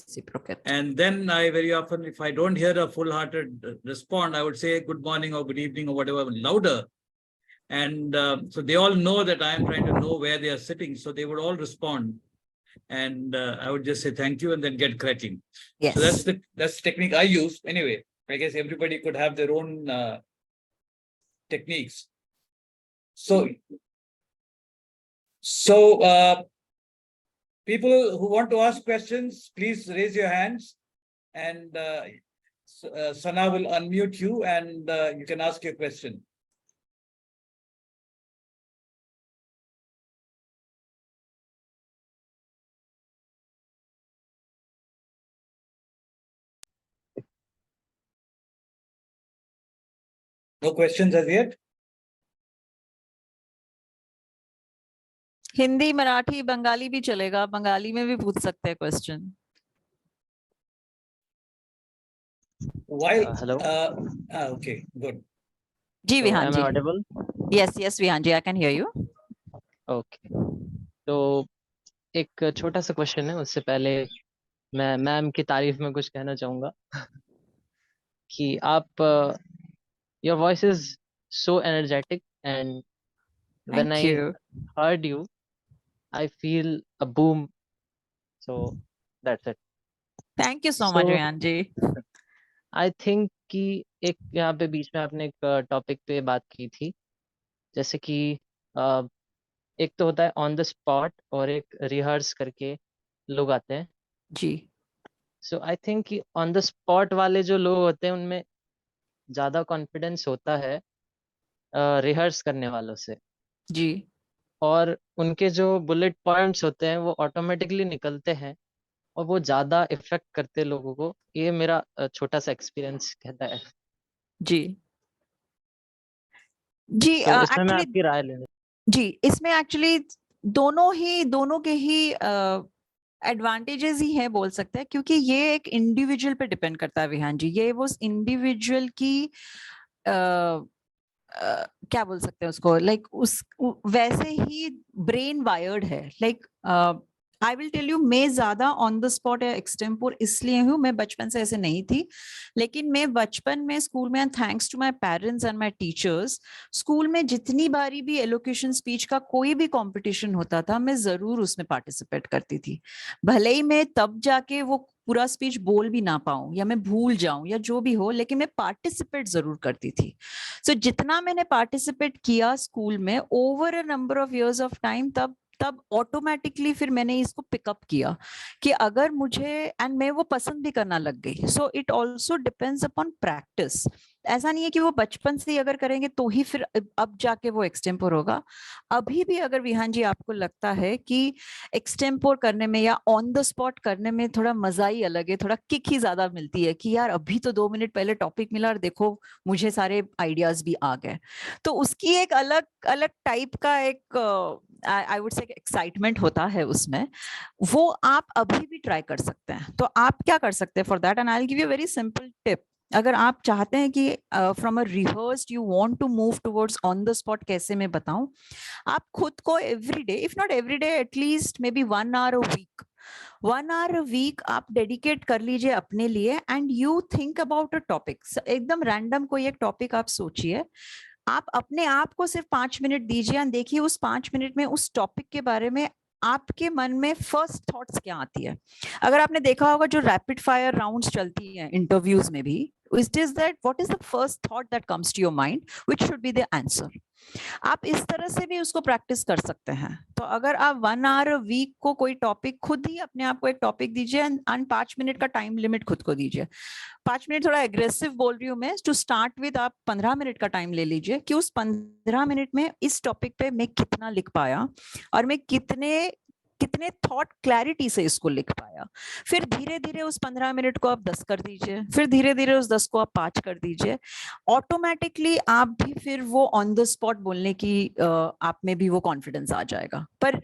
And then I very often, if I don't hear a full-hearted response, I would say good morning or good evening or whatever louder. And so they all know that I am trying to know where they are sitting. So they would all respond. And I would just say thank you and then get cracking. Yes. So that's the technique I use. Anyway, I guess everybody could have their own techniques. So people who want to ask questions, please raise your hands, and Sana will unmute you, and you can ask your question. No questions as yet? Hindi, Marathi, Bengali भी चलेगा, बंगाली में भी पूछ सकते हैं question. While Hello. Okay, good. जी So, Vihan am ji. I audible? Yes, yes, Vihan ji, I can hear you. Okay. तो एक छोटा सा क्वेश्चन है, उससे पहले मैं मैम की तारीफ में कुछ कहना चाहूंगा कि आप your voice is so energetic, and when Thank I you. heard you, I feel a boom. So that's it. Thank you so much, So Vihaan ji. I think कि एक यहाँ पे बीच में आपने एक टॉपिक पे बात की थी, जैसे कि एक तो होता है ऑन द स्पॉट और एक रिहर्स करके लोग आते हैं. जी. सो आई थिंक कि ऑन द स्पॉट वाले जो लोग होते हैं उनमें ज़्यादा कॉन्फिडेंस होता है रिहर्स करने वालों से, जी. और उनके जो बुलेट पॉइंट्स होते हैं वो ऑटोमेटिकली निकलते हैं और वो ज़्यादा इफेक्ट करते लोगों को. ये मेरा छोटा सा एक्सपीरियंस कहता है. जी. जी तो इसमें मैं एक्चुअली आपकी राय लेना. जी, इसमें एक्चुअली दोनों के ही एडवांटेजेस ही है बोल सकते हैं, क्योंकि ये एक इंडिविजुअल पे डिपेंड करता है विहान जी. ये वो इंडिविजुअल की क्या बोल सकते हैं उसको, लाइक वैसे ही ब्रेन वायर्ड है. Like I will tell you, मैं ज्यादा ऑन द स्पॉट या एक्सटेम्पोर इसलिए हूँ, मैं बचपन से ऐसे नहीं थी, लेकिन मैं बचपन में स्कूल में, thanks to my parents and my teachers, school में जितनी बारी भी एलोकेशन स्पीच का कोई भी कंपटीशन होता था, मैं जरूर उसमें पार्टिसिपेट करती थी. भले ही मैं तब जाके वो पूरा स्पीच बोल भी ना पाऊं या मैं भूल जाऊं या जो भी हो, लेकिन मैं पार्टिसिपेट जरूर करती थी. सो जितना मैंने पार्टिसिपेट किया स्कूल में over a number of years of time, तब ऑटोमेटिकली फिर मैंने इसको पिकअप किया कि अगर मुझे, एंड मैं वो पसंद भी करना लग गई. So it also depends upon practice. ऐसा नहीं है कि वो बचपन से ही अगर करेंगे तो ही फिर अब जाके वो एक्सटेम्पोर होगा. अभी भी अगर विहान जी आपको लगता है कि एक्सटेम्पोर करने में या ऑन द स्पॉट करने में थोड़ा मजा ही अलग है, थोड़ा किक ही ज्यादा मिलती है कि यार अभी तो 2 मिनट पहले टॉपिक मिला और देखो मुझे सारे आइडियाज भी आ गए, तो उसकी एक अलग अलग टाइप का एक आई वुड से एक्साइटमेंट होता है उसमें. वो आप अभी भी ट्राई कर सकते हैं. तो आप क्या कर सकते हैं for that, and I will give you a very simple tip. अगर आप चाहते हैं कि from a rehearsed you want to move towards on the spot, कैसे मैं बताऊं, आप खुद को every day, if not every day, at least maybe 1 hour a week, 1 hour a week आप डेडिकेट कर लीजिए अपने लिए, and you think about a topic. एकदम रैंडम कोई एक टॉपिक आप सोचिए, आप अपने आप को सिर्फ 5 मिनट दीजिए एंड देखिए उस 5 मिनट में उस टॉपिक के बारे में आपके मन में फर्स्ट थॉट्स क्या आती है. अगर आपने देखा होगा जो रैपिड फायर राउंड्स चलती हैं इंटरव्यूज में भी, it is that what is the first thought that comes to your mind which should be the answer. आप इस तरह से भी उसको प्रैक्टिस कर सकते हैं. तो अगर आप 1 hour a week को कोई टॉपिक, खुद ही अपने आप को एक टॉपिक दीजिए एंड 5 मिनट का टाइम लिमिट खुद को दीजिए. 5 मिनट थोड़ा एग्रेसिव बोल रही हूँ मैं. टू स्टार्ट विद आप 15 मिनट का टाइम ले लीजिए कि उस 15 मिनट में इस टॉपिक पे मैं कितना लिख पाया और मैं कितने थॉट क्लैरिटी से इसको लिख पाया. फिर धीरे धीरे उस 15 मिनट को आप 10 कर दीजिए, फिर धीरे धीरे उस 10 को आप 5 कर दीजिए. ऑटोमेटिकली आप भी फिर वो ऑन द स्पॉट बोलने की आप में भी वो कॉन्फिडेंस आ जाएगा. पर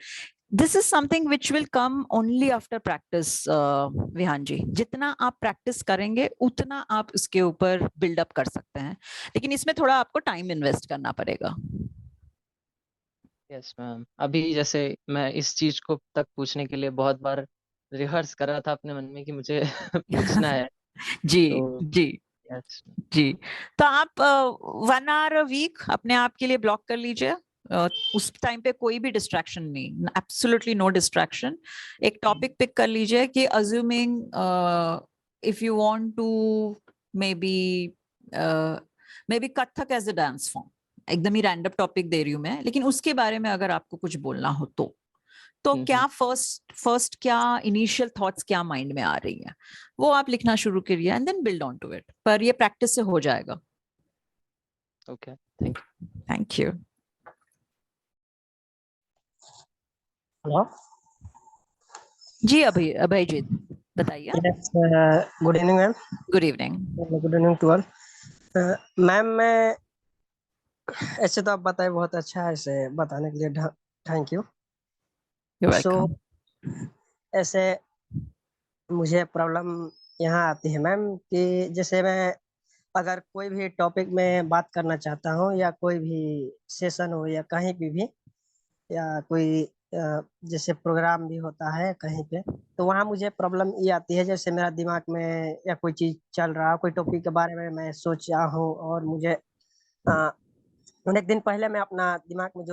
this is something which will come only after practice Vihan ji. जितना आप प्रैक्टिस करेंगे उतना आप उसके ऊपर बिल्डअप कर सकते हैं, लेकिन इसमें थोड़ा आपको टाइम इन्वेस्ट करना पड़ेगा. Yes ma'am. अभी जैसे मैं इस चीज को तक पूछने के लिए बहुत बार रिहर्स कर रहा था अपने मन में कि मुझे पूछना है. जी तो जी. Yes. जी, तो आप 1 hour a week अपने आप के लिए ब्लॉक कर लीजिए। उस टाइम पे कोई भी डिस्ट्रैक्शन नहीं, एब्सोल्युटली नो डिस्ट्रैक्शन। एक टॉपिक पिक कर लीजिए कि assuming if you want to maybe Kathak as a dance form, एकदम ही रैंडम टॉपिक दे रही हूँ मैं, लेकिन उसके बारे में अगर आपको कुछ बोलना हो तो क्या फर्स्ट क्या इनिशियल थॉट्स क्या माइंड में आ रही है, वो आप लिखना शुरू करिए and then build on to it. पर ये प्रैक्टिस से हो जाएगा। Okay, thank you. Thank you. Hello. Ji Abhay ji बताइए। Yes, good evening ma'am. Good evening. Good evening to all. Ma'am, मैं ऐसे तो आप बताए बहुत अच्छा है, ऐसे बताने के लिए thank you. You so welcome. ऐसे मुझे प्रॉब्लम यहाँ आती है मैम कि जैसे मैं अगर कोई भी टॉपिक में बात करना चाहता हूँ या कोई भी सेशन हो या कहीं भी या कोई जैसे प्रोग्राम भी होता है कहीं पे, तो वहाँ मुझे प्रॉब्लम ये आती है जैसे मेरा दिमाग में या कोई चीज चल रहा कोई टॉपिक के बारे में मैं सोच रहा हूँ और मुझे एक दिन पहले मैं अपना दिमाग में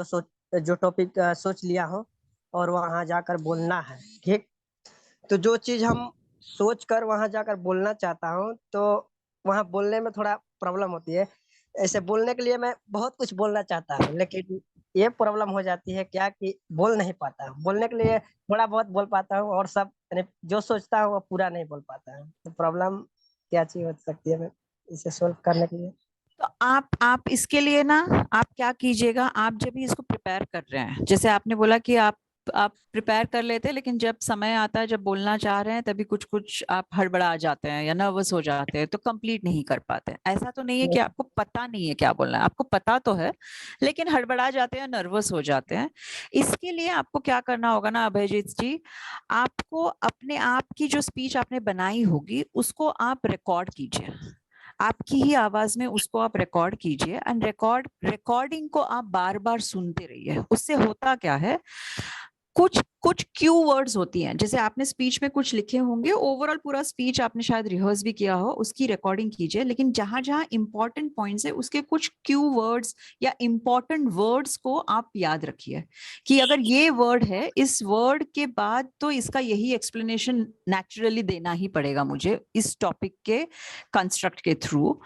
जो टॉपिक सोच लिया हूँ और वहाँ जाकर बोलना है, ठीक। तो जो चीज हम सोच कर वहां जाकर बोलना चाहता हूँ तो वहां बोलने में थोड़ा प्रॉब्लम होती है। ऐसे बोलने के लिए मैं बहुत कुछ बोलना चाहता हूँ लेकिन ये प्रॉब्लम हो जाती है क्या कि बोल नहीं पाता हूँ। बोलने के लिए थोड़ा बहुत बोल पाता हूँ और सब यानी जो सोचता हूँ वो पूरा नहीं बोल पाता हूँ। तो प्रॉब्लम क्या चीज हो सकती है मैं इसे सोल्व करने के लिए? तो आप इसके लिए ना, आप क्या कीजिएगा, आप जब भी इसको प्रिपेयर कर रहे हैं, जैसे आपने बोला कि आप प्रिपेयर कर लेते हैं लेकिन जब समय आता है, जब बोलना चाह रहे हैं, तभी कुछ कुछ आप हड़बड़ा जाते हैं या नर्वस हो जाते हैं तो कंप्लीट नहीं कर पाते हैं। ऐसा तो नहीं है कि आपको पता नहीं है क्या बोलना है, आपको पता तो है लेकिन हड़बड़ा जाते हैं, नर्वस हो जाते हैं। इसके लिए आपको क्या करना होगा ना अभयजीत जी, आपको अपने आप की जो स्पीच आपने बनाई होगी उसको आप रिकॉर्ड कीजिए, आपकी ही आवाज में उसको आप रिकॉर्ड कीजिए एंड रिकॉर्डिंग को आप बार बार सुनते रहिए। उससे होता क्या है, कुछ कुछ क्यू वर्ड्स होती हैं, जैसे आपने स्पीच में कुछ लिखे होंगे, ओवरऑल पूरा स्पीच आपने शायद रिहर्स भी किया हो, उसकी रिकॉर्डिंग कीजिए, लेकिन जहां जहां इंपॉर्टेंट पॉइंट्स है उसके कुछ क्यू वर्ड्स या इंपॉर्टेंट वर्ड्स को आप याद रखिए कि अगर ये वर्ड है, इस वर्ड के बाद तो इसका यही एक्सप्लेनेशन नेचुरली देना ही पड़ेगा मुझे इस टॉपिक के कंस्ट्रक्ट के थ्रू।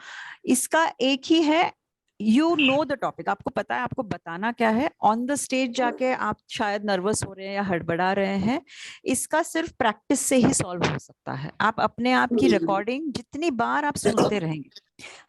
इसका एक ही है, यू नो द टॉपिक, आपको पता है आपको बताना क्या है। ऑन द स्टेज जाके आप शायद नर्वस हो रहे हैं या हड़बड़ा रहे हैं, इसका सिर्फ प्रैक्टिस से ही सॉल्व हो सकता है। आप अपने आप की रिकॉर्डिंग जितनी बार आप सुनते रहेंगे,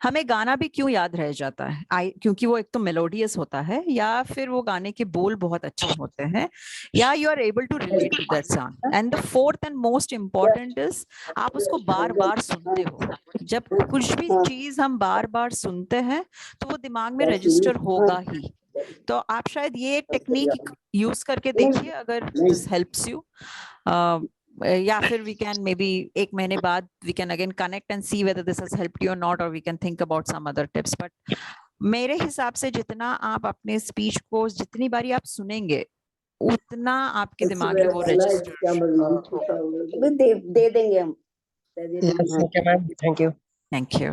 हमें गाना भी क्यों याद रह जाता है, क्योंकि वो एक तो मेलोडियस होता है या फिर वो गाने के बोल बहुत अच्छे होते हैं या you are able to relate to that song. And the fourth and most important is आप उसको बार बार सुनते हो। जब कुछ भी चीज हम बार बार सुनते हैं तो वो दिमाग में रजिस्टर होगा ही। तो आप शायद ये टेक्निक यूज करके देखिए अगर दिस हेल्प्स यू, या फिर we can maybe 1 महीने बाद we can again connect and see whether this has helped you or not, or we can think about some other tips. But मेरे हिसाब से जितना आप अपने स्पीच को जितनी बारी आप सुनेंगे उतना आपके दिमाग में वो रजिस्टर। दे देंगे हम। Okay ma'am, thank you. Thank you.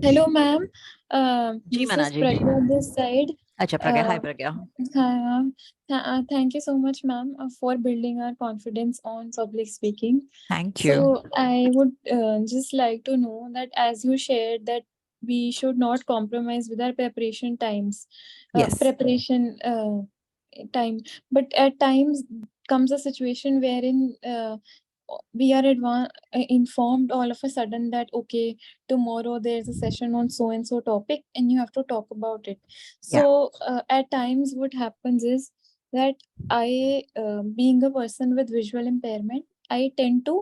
Hello, ma'am. जी This मना is जी। Pragya this side. अच्छा Pragya, hi Pragya. Hi, ma'am. Thank you so much, ma'am, for building our confidence on public speaking. Thank you. So I would just like to know that as you shared that we should not compromise with our preparation times, Yes. preparation time, but at times comes a situation wherein we are informed all of a sudden that okay, tomorrow there's a session on so and so topic and you have to talk about it. So at times what happens is that I being a person with visual impairment, I tend to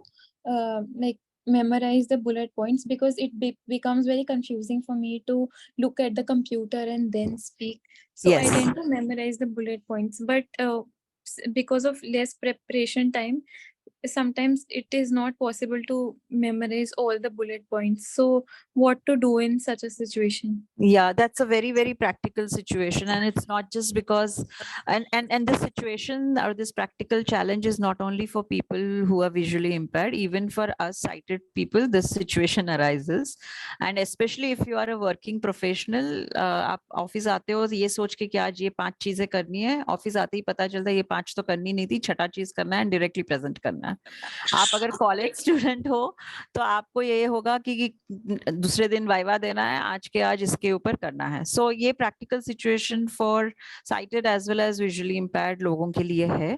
like memorize the bullet points because it becomes very confusing for me to look at the computer and then speak. So I Yes. tend to memorize the bullet points, but because of less preparation time, sometimes it is not possible to memorize all the bullet points. So what to do in such a situation? Yeah, that's a very, very practical situation. And it's not just because, and this situation or this practical challenge is not only for people who are visually impaired, even for us sighted people, this situation arises. And especially if you are a working professional, आप office आते हो ये सोच के कि आज ये 5 चीजें करनी है, ऑफिस आते ही पता चलता है ये 5 तो करनी नहीं थी, छठा चीज करना है, डायरेक्टली प्रेजेंट करना है. आप अगर कॉलेज स्टूडेंट हो तो आपको ये होगा कि दूसरे दिन वाइवा देना है, आज के आज इसके ऊपर करना है. सो ये practical situation for sighted as well as visually impaired लोगों के लिए है.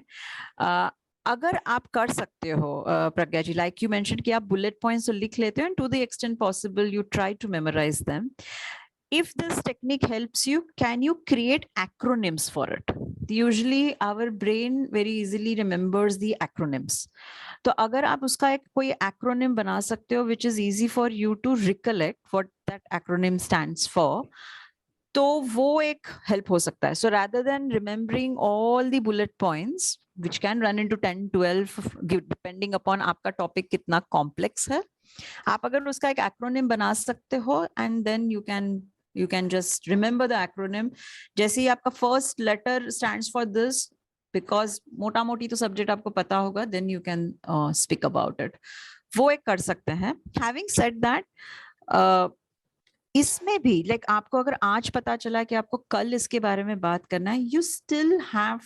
अगर आप कर सकते हो Pragya ji, like you mention कि आप बुलेट पॉइंट्स तो लिख लेते हो and to the extent possible you try to memorise them. If this technique helps you, can you create acronyms for it? Usually our brain very easily remembers the acronyms. तो अगर आप उसका एक कोई acronym बना सकते हो which is easy for you to recollect what that acronym stands for, तो वो एक help हो सकता है. So rather than remembering all the bullet points which can run into 10, 12 depending upon आपका topic कितना complex है, आप अगर उसका एक acronym बना सकते हो and then you can just remember the acronym. जैसे ही आपका first letter stands for this, because मोटा मोटी तो subject आपको पता होगा, then you can speak about it. वो एक कर सकते हैं. Having said that, इसमें भी like आपको अगर आज पता चला कि आपको कल इसके बारे में बात करना है, you still have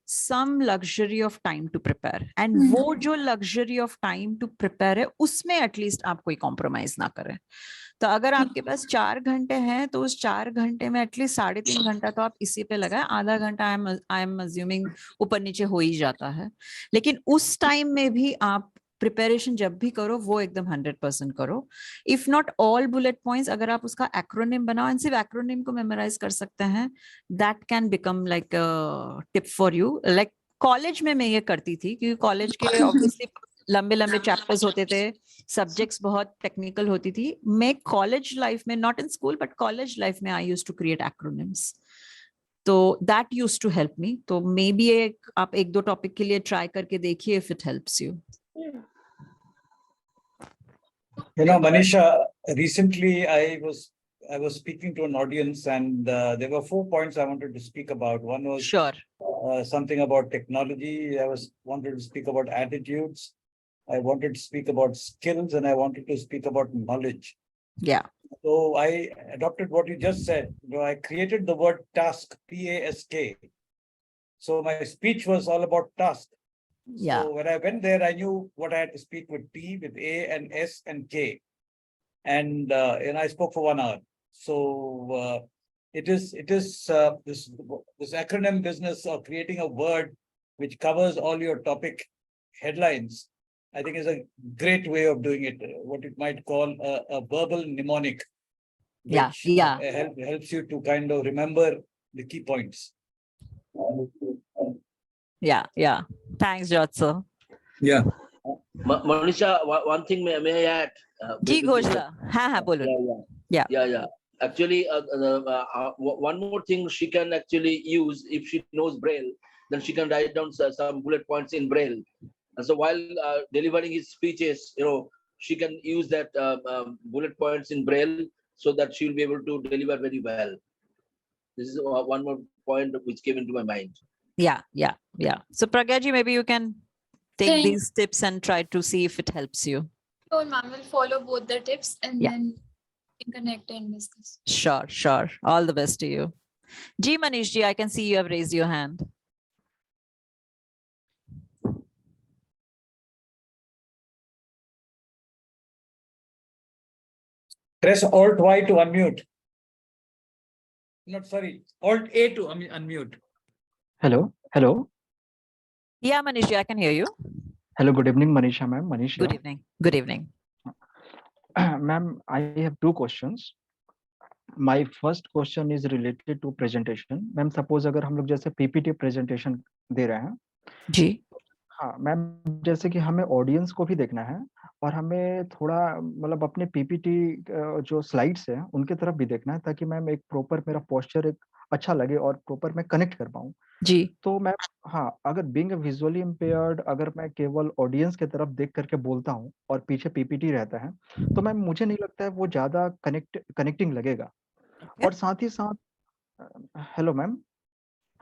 some luxury of time to prepare. And वो जो luxury of time to prepare है, उसमें at least आप कोई compromise ना करें. तो अगर आपके पास 4 घंटे हैं तो उस 4 घंटे में एटलीस्ट 3.5 घंटा तो आप इसी पे लगाए. आधा घंटा आई एम अज्यूमिंग ऊपर नीचे हो ही जाता है, लेकिन उस टाइम में भी आप प्रिपरेशन जब भी करो वो एकदम 100% करो. If not all bullet points, अगर आप उसका एक्रोनिम बनाओ एंड सिर्फ एक्रोनिम को मेमोराइज कर सकते हैं, that can become like tip for you. Like college में मैं ये करती थी क्योंकि कॉलेज के ऑब्वियसली लंबे लंबे चैप्टर्स होते थे, सब्जेक्ट्स बहुत टेक्निकल होती थी. मैं कॉलेज लाइफ में, not in school but college life में, I used to create acronyms. तो that used to help me. तो मे बी आप 1-2 टॉपिक के लिए ट्राई करके देखिए if it helps you. You know, Manisha, recently I was speaking to an audience and there were 4 points I wanted to speak about. One was Sure. Something about technology. I wanted to speak about attitudes. I wanted to speak about skills, and I wanted to speak about knowledge. Yeah. So I adopted what you just said. You know, I created the word task, P-A-S-K. So my speech was all about task. Yeah. So when I went there, I knew what I had to speak with T, with A and S and K. And I spoke for 1 hour. So it is this acronym business of creating a word which covers all your topic headlines, I think is a great way of doing it. What it might call a verbal mnemonic, which helps you to kind of remember the key points. Yeah. Thanks, Jotso. Yeah. Manisha, one thing may I add? जी घोषला, हाँ बोलो. Yeah. Actually, one more thing she can actually use, if she knows Braille, then she can write down some bullet points in Braille. And so while delivering his speeches, she can use that bullet points in Braille so that she will be able to deliver very well. This is one more point which came into my mind. Yeah. So Pragya ji, maybe you can take these tips and try to see if it helps you. So ma'am will follow both the tips and then we can connect and discuss. Sure. All the best to you. Ji Manish ji, I can see you have raised your hand. Press Alt-Y to unmute. Alt-A to unmute. Hello. Yeah, Manish ji, I can hear you. Hello. Good evening, Manisha ma'am. Manisha. Good evening. Ma'am, I have 2 questions. My first question is related to presentation. Ma'am, suppose अगर हम लोग जैसे PPT presentation दे रहे हैं, जी, हाँ ma'am, जैसे कि हमें ऑडियंस को भी देखना है और हमें थोड़ा मतलब अपने पीपीटी जो स्लाइड्स हैं उनके तरफ भी देखना है, ताकि मैम एक प्रॉपर मेरा पोस्चर एक अच्छा लगे और प्रॉपर मैं कनेक्ट कर पाऊँ। जी तो मैम हाँ, अगर बीइंग विजुअली इम्पेयर्ड, अगर मैं केवल ऑडियंस की तरफ देख करके बोलता हूँ और पीछे पीपीटी रहता है, तो मैम मुझे नहीं लगता है वो ज्यादा कनेक्टिंग लगेगा। और साथ ही साथ हेलो मैम।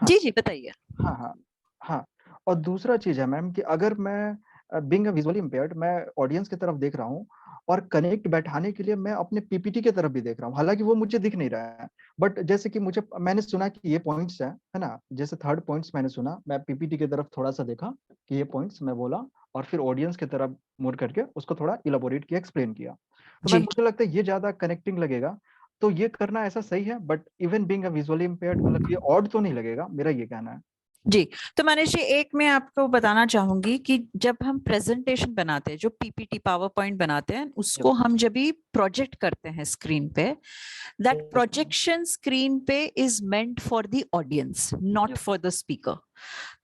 हाँ जी जी बताइए। हाँ हाँ हाँ। और दूसरा चीज है मैम कि अगर मैं बीइंग विजुअली इम्पेयर्ड, मैं ऑडियंस की तरफ देख रहा हूँ और कनेक्ट बैठाने के लिए मैं अपने पीपीटी की तरफ भी देख रहा हूँ, हालांकि वो मुझे दिख नहीं रहा है, बट जैसे कि मैंने सुना कि ये पॉइंट्स है ना, जैसे थर्ड पॉइंट्स मैंने सुना, मैं पीपीटी की तरफ थोड़ा सा देखा कि ये पॉइंट्स मैं बोला, और फिर ऑडियंस की तरफ मुड़ करके उसको थोड़ा इलाबोरेट किया, एक्सप्लेन किया। तो मैम जी मुझे लगता है ये ज्यादा कनेक्टिंग लगेगा। तो ये करना ऐसा सही है, but even being visually impaired मतलब ये ऑड तो नहीं लगेगा, मेरा ये कहना है। जी। तो मनीष जी, एक मैं आपको बताना चाहूंगी कि जब हम प्रेजेंटेशन बनाते हैं, जो पीपीटी पावर पॉइंट बनाते हैं, उसको यस हम जब भी प्रोजेक्ट करते हैं स्क्रीन पे, दैट मैम, प्रोजेक्शन स्क्रीन पे is meant for the audience, not yes for the speaker.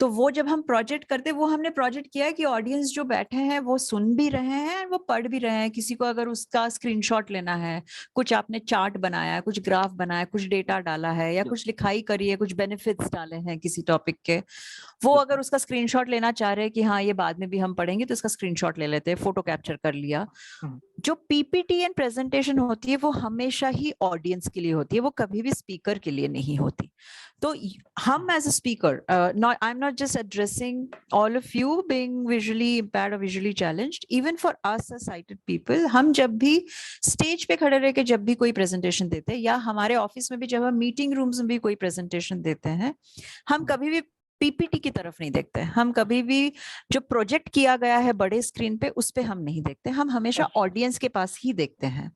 तो वो जब हम प्रोजेक्ट करते हैं, वो हमने प्रोजेक्ट किया है कि ऑडियंस जो बैठे हैं वो सुन भी रहे हैं, वो पढ़ भी रहे हैं। किसी को अगर उसका स्क्रीनशॉट लेना है, कुछ आपने चार्ट बनाया है, कुछ ग्राफ बनाया है, कुछ डेटा डाला है, या यस कुछ लिखाई करी है, कुछ बेनिफिट्स डाले हैं किसी टॉपिक के, वो यस अगर उसका स्क्रीनशॉट लेना चाह रहे हैं कि हाँ ये बाद में भी हम पढ़ेंगे, तो इसका स्क्रीनशॉट ले लेते हैं, फोटो कैप्चर कर लिया। मैम। जो पीपीटी एंड प्रेजेंटेशन होती है वो हमेशा ही ऑडियंस के लिए होती है, वो कभी भी स्पीकर के लिए नहीं होती। तो हम as a speaker, I am not just addressing all of you being visually impaired और visually challenged, even for us sighted people, हम जब भी स्टेज पे खड़े रह के जब भी कोई प्रेजेंटेशन देते हैं, या हमारे ऑफिस में भी जब हम मीटिंग रूम्स में भी कोई प्रेजेंटेशन देते हैं, हम कभी भी पीपीटी की तरफ नहीं देखते। हम कभी भी जो प्रोजेक्ट किया गया है बड़े स्क्रीन पे, उस पे हम नहीं देखते, हम हमेशा ऑडियंस के पास ही देखते हैं।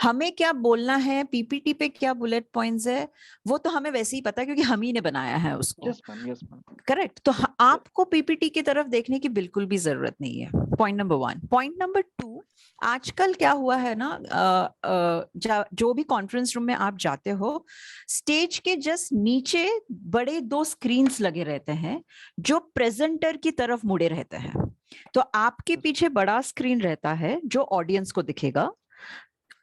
हमें क्या बोलना है, पीपीटी पे क्या बुलेट पॉइंट्स है, वो तो हमें वैसे ही पता है, क्योंकि हम ही ने बनाया है उसको। Yes ma'am, yes ma'am. Correct. तो आपको पीपीटी की तरफ देखने की बिल्कुल भी जरूरत नहीं है। Point number 1। पॉइंट नंबर 2, आजकल क्या हुआ है ना, जो भी कॉन्फ्रेंस रूम में आप जाते हो, स्टेज के जस्ट नीचे बड़े 2 स्क्रीन्स लगे रहते हैं, जो प्रेजेंटर की तरफ मुड़े रहते हैं। तो आपके पीछे बड़ा स्क्रीन रहता है जो ऑडियंस को दिखेगा,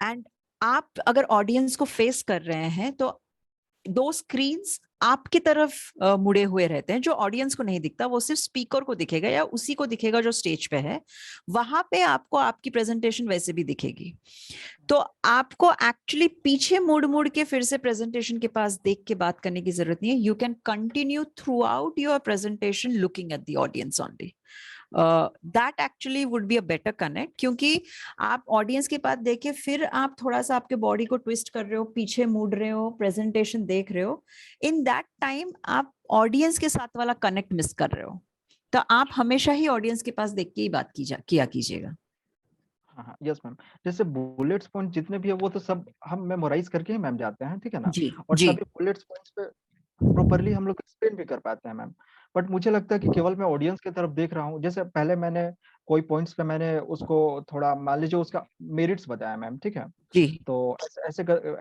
एंड आप अगर ऑडियंस को फेस कर रहे हैं, तो 2 स्क्रीन्स आपकी तरफ मुड़े हुए रहते हैं, जो ऑडियंस को नहीं दिखता, वो सिर्फ स्पीकर को दिखेगा, या उसी को दिखेगा जो स्टेज पे है। वहां पे आपको आपकी प्रेजेंटेशन वैसे भी दिखेगी। तो आपको एक्चुअली पीछे मुड़ मुड़ के फिर से प्रेजेंटेशन के पास देख के बात करने की जरूरत नहीं है। You can continue through out your presentation looking at the audience only. That actually would be a better connect, क्योंकि आप ऑडियंस के पास देखे, फिर आप थोड़ा सा आपके बॉडी को ट्विस्ट कर रहे हो, पीछे मुड़ रहे हो, प्रेजेंटेशन देख रहे हो, इन दैट टाइम आप ऑडियंस के साथ वाला कनेक्ट मिस कर रहे हो। तो आप हमेशा ही ऑडियंस के पास देख के ही बात किया कीजिएगा। हाँ हाँ यस मैम। जैसे बुलेट्स पॉइंट जितने भी है वो तो सब हम मेमोराइज करके ही मैम जाते हैं, ठीक है ना, जी और जी सभी बुलेट्स पॉइंट्स पे प्रॉपरली हम लोग एक्सप्लेन भी कर पाते हैं मैम। बट मुझे लगता है कि केवल मैं ऑडियंस की तरफ देख रहा हूँ, जैसे पहले मैंने कोई पॉइंट्स पे मैंने उसको थोड़ा मान लीजिए उसका मेरिट्स बताया मैम, ठीक है, जी। तो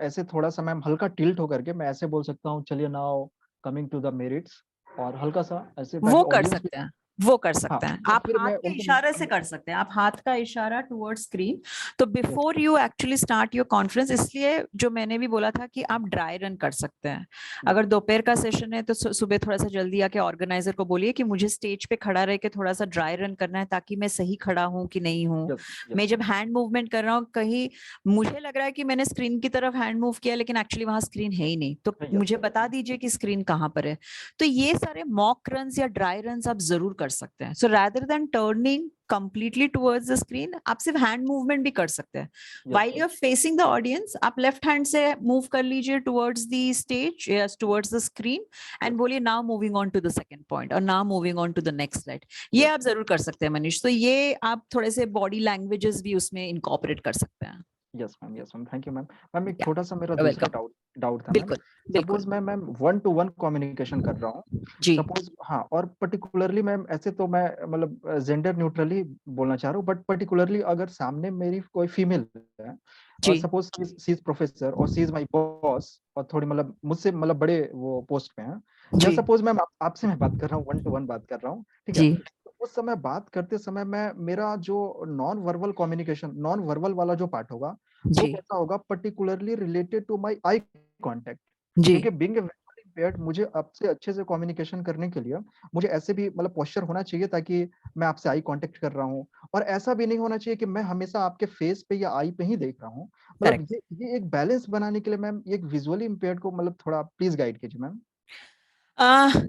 ऐसे थोड़ा सा मैम हल्का टिल्ट होकर के मैं ऐसे बोल सकता हूँ, चलिए now coming to the merits, और हल्का सा ऐसे ताकि वो कर ऑडियंस भी। सकते हैं, वो कर हाँ, सकते हैं, और आप फिर हाथ मैं के उनको। इशारे से कर सकते हैं, आप हाथ का इशारा टुवर्ड स्क्रीन। तो yes before you actually start your conference, इसलिए जो मैंने भी बोला था कि आप ड्राई रन कर सकते हैं। अगर दोपहर का सेशन है तो सुबह थोड़ा सा जल्दी आके ऑर्गेनाइजर को बोलिए कि मुझे स्टेज पे खड़ा रह के थोड़ा सा ड्राई रन करना है, ताकि मैं सही खड़ा हूँ कि नहीं हूँ। यस मैं यस जब हैंड मूवमेंट कर रहा हूँ, कहीं मुझे लग रहा है कि मैंने स्क्रीन की तरफ हैंड मूव किया, लेकिन एक्चुअली वहां स्क्रीन है ही नहीं, तो यस मुझे बता दीजिए कि स्क्रीन कहाँ पर है। तो ये सारे मॉक रन्स या ड्राई रन्स आप जरूर कर सकते हैं। सो rather than turning completely towards the screen, आप सिर्फ हैंड मूवमेंट भी कर सकते हैं। While you're facing the audience, आप लेफ्ट हैंड से मूव कर लीजिए towards the stage, yes, towards the screen, and बोलिए now moving on to the second point और now moving on to the next slide। ये आप जरूर कर सकते हैं मनीष। तो ये आप थोड़े से बॉडी लैंग्वेजेस भी उसमें इनकॉर्पोरेट कर सकते हैं। Yes ma'am, yes ma'am, thank you ma'am. Ma'am एक या छोटा सा मेरा दूसरा वेलकम। डाउट डाउट था मैम। बिल्कुल बिल्कुल। सपोज मैम 1-to-1 कम्युनिकेशन कर रहा हूँ, जी सपोज, हाँ, और पर्टिकुलरली मैम ऐसे तो मैं मतलब जेंडर न्यूट्रली बोलना चाह रहा हूँ, बट पर्टिकुलरली अगर सामने मेरी कोई फीमेल है, और जी सपोज सी इज प्रोफेसर और सी इज माय बॉस, और थोड़ी मतलब मुझसे मतलब बड़े वो पोस्ट पे हैं, या जी सपोज मैम आपसे मैं बात कर रहा हूँ, 1-to-1 बात कर रहा हूँ, ठीक है, जी उस समय बात करते समय मैं मेरा जो non verbal communication, non verbal वाला जो पार्ट होगा वो जी कैसा होगा, particularly related to my eye contact. जी क्योंकि बीइंग ए विजुअली इम्पेयर्ड, मुझे आपसे अच्छे से कम्युनिकेशन करने के लिए मुझे ऐसे भी मतलब पोस्चर होना चाहिए ताकि मैं आपसे आई कांटेक्ट कर रहा हूँ, और ऐसा भी नहीं होना चाहिए कि मैं हमेशा आपके फेस पे या आई पे ही देख रहा हूँ। मतलब करेक्ट। ये एक बैलेंस बनाने के लिए मैम, एक विजुअली इम्पेयर्ड को मतलब थोड़ा प्लीज गाइड कीजिए मैम।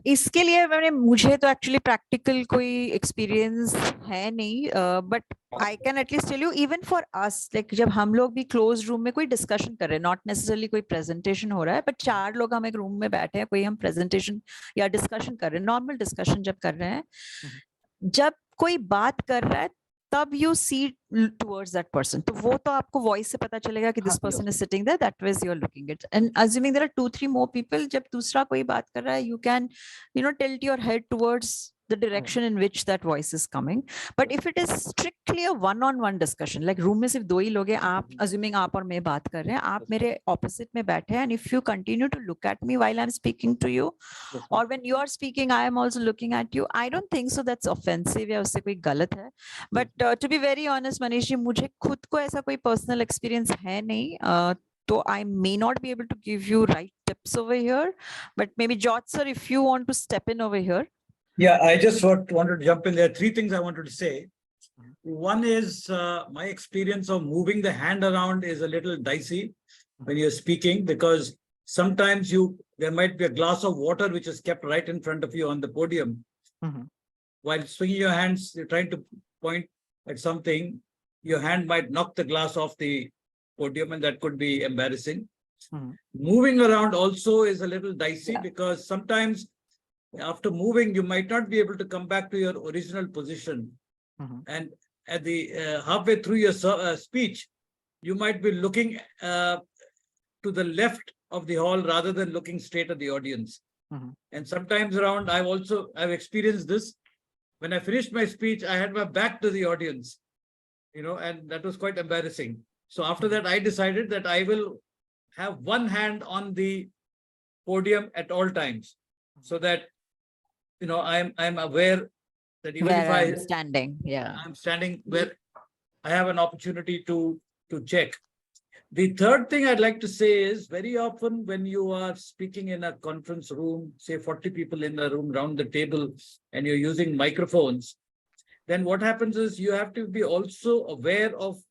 इसके लिए मुझे तो एक्चुअली प्रैक्टिकल कोई एक्सपीरियंस है नहीं, but I can at least tell you, even for us, like जब हम लोग भी क्लोज रूम में कोई डिस्कशन कर रहे हैं, नॉट नेसेसरली कोई प्रेजेंटेशन हो रहा है, बट 4 लोग हम एक रूम में बैठे हैं, कोई हम प्रेजेंटेशन या डिस्कशन कर रहे हैं, नॉर्मल डिस्कशन जब कर रहे हैं, जब कोई बात कर रहा है तब you see towards that person, तो वो तो आपको वॉइस से पता चलेगा कि this person is sitting there, that ways you are looking it, and assuming there are 2-3 more people, जब दूसरा कोई बात कर रहा है, you can tilt your head towards the direction in which that voice is coming. But if it is strictly a one-on-one discussion, like room में सिर्फ 2 ही लोग हैं, आप assuming आप और मैं बात कर रहे हैं, आप मेरे opposite में बैठे हैं, and if you continue to look at me while I'm speaking to you, or when you are speaking I am also looking at you, I don't think so that's offensive या उससे कोई गलत है. But to be very honest Manish जी, मुझे खुद को ऐसा कोई personal experience है नहीं, so I may not be able to give you right tips over here, but maybe George sir, if you want to step in over here. Yeah, I just wanted to jump in. There are 3 things I wanted to say. One is my experience of moving the hand around is a little dicey when you're speaking, because sometimes there might be a glass of water which is kept right in front of you on the podium. While swinging your hands, you're trying to point at something, your hand might knock the glass off the podium, and that could be embarrassing. Moving around also is a little dicey, because sometimes after moving, you might not be able to come back to your original position. And at the halfway through your speech, you might be looking to the left of the hall rather than looking straight at the audience. And sometimes around, I've experienced this. When I finished my speech, I had my back to the audience, and that was quite embarrassing. So after that, I decided that I will have one hand on the podium at all times, so that I'm aware that even Where if I'm standing, I'm standing where I have an opportunity to check. The third thing I'd like to say is, very often when you are speaking in a conference room, say 40 people in a room round the table, and you're using microphones, then what happens is you have to be also aware of,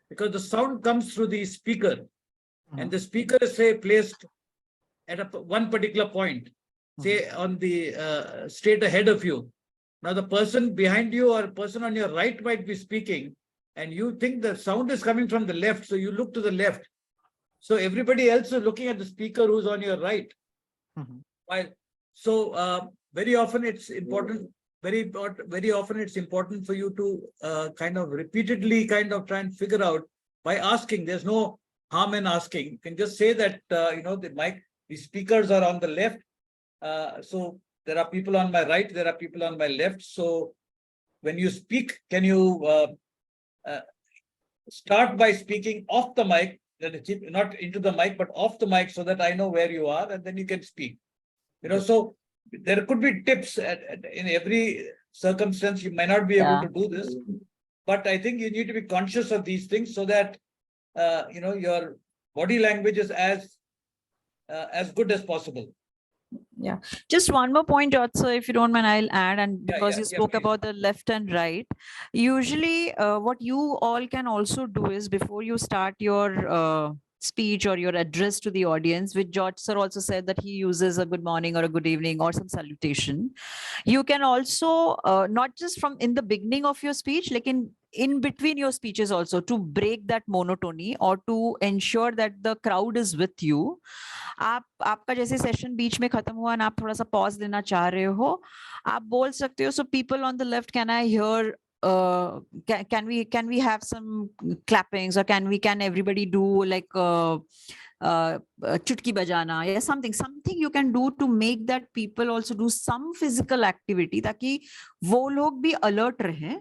because the sound comes through the speaker, and the speaker is, say, placed at one particular point, say on the straight ahead of you. Now the person behind you or person on your right might be speaking, and you think the sound is coming from the left, so you look to the left. So everybody else is looking at the speaker who's on your right. So very often it's important. Very often it's important for you to kind of repeatedly kind of try and figure out by asking. There's no harm in asking. You can just say that the speakers are on the left. So there are people on my right, there are people on my left. So when you speak, can you start by speaking off the mic, not into the mic, but off the mic, so that I know where you are, and then you can speak. So there could be tips in every circumstance. You may not be able to do this, but I think you need to be conscious of these things, so that your body language is as good as possible. Yeah, just one more point, George, so if you don't mind, I'll add. And because you spoke please. about the left and right, usually what you all can also do is, before you start your speech or your address to the audience, which George sir also said that he uses a good morning or a good evening or some salutation, you can also not just from in the beginning of your speech, like in between your speeches also, to break that monotony or to ensure that the crowd is with you. आपका जैसे session बीच में खत्म हुआ, आप थोड़ा सा pause लेना चाह रहे हो, आप बोल सकते हो, so people on the left, can I hear can we have some clappings, or can everybody do like chutki bajana, या something you can do to make that people also do some physical activity, ताकि वो लोग भी alert रहे,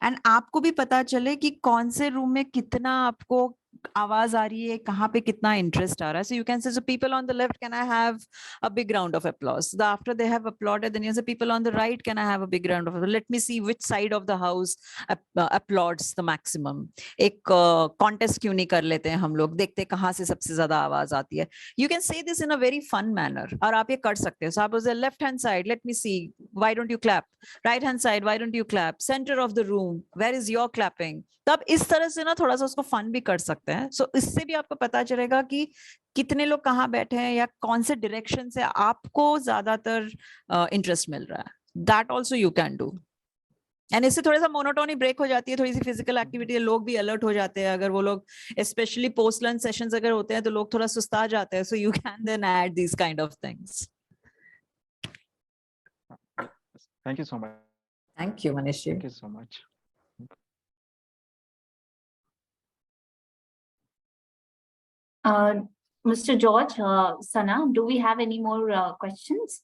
and आपको भी पता चले कि कौन से रूम में कितना आपको आवाज आ रही है, कहाँ पे कितना interest आ रहा है. So you can say, so people on the left, can I have a big round of applause? After they have applauded, then you say, people on the right, can I have a big round of applause? Let me see which side of the house applauds the maximum. एक contest क्यों नहीं कर लेते हैं हम लोग, देखते हैं कहाँ से सबसे ज्यादा आवाज आती है. You can say this in a very fun manner. और आप ये कर सकते हो. So आप बोलते हैं, left hand side, let me see, why don't you clap? Right hand side, why don't you clap? Center of the room, where is your clapping? तो आप इस तरह से ना थोड़ा सा उसको फन भी कर सकते हैं. सो इससे भी आपको पता चलेगा कि कितने लोग कहाँ बैठे हैं या कौन से डायरेक्शन से आपको ज्यादातर इंटरेस्ट मिल रहा है. That also you can do. And इससे थोड़ा सा मोनोटोनी ब्रेक हो जाती है, थोड़ी सी फिजिकल एक्टिविटी, लोग भी अलर्ट हो जाते हैं. अगर वो लोग स्पेशली पोस्ट लंच सेशंस अगर होते हैं तो लोग थोड़ा सुस्ता जाते हैं. So you can then add these kind of things. Thank you so much. Thank you Manish ji. Thank you so much. Mr. George, Sana, do we have any more questions?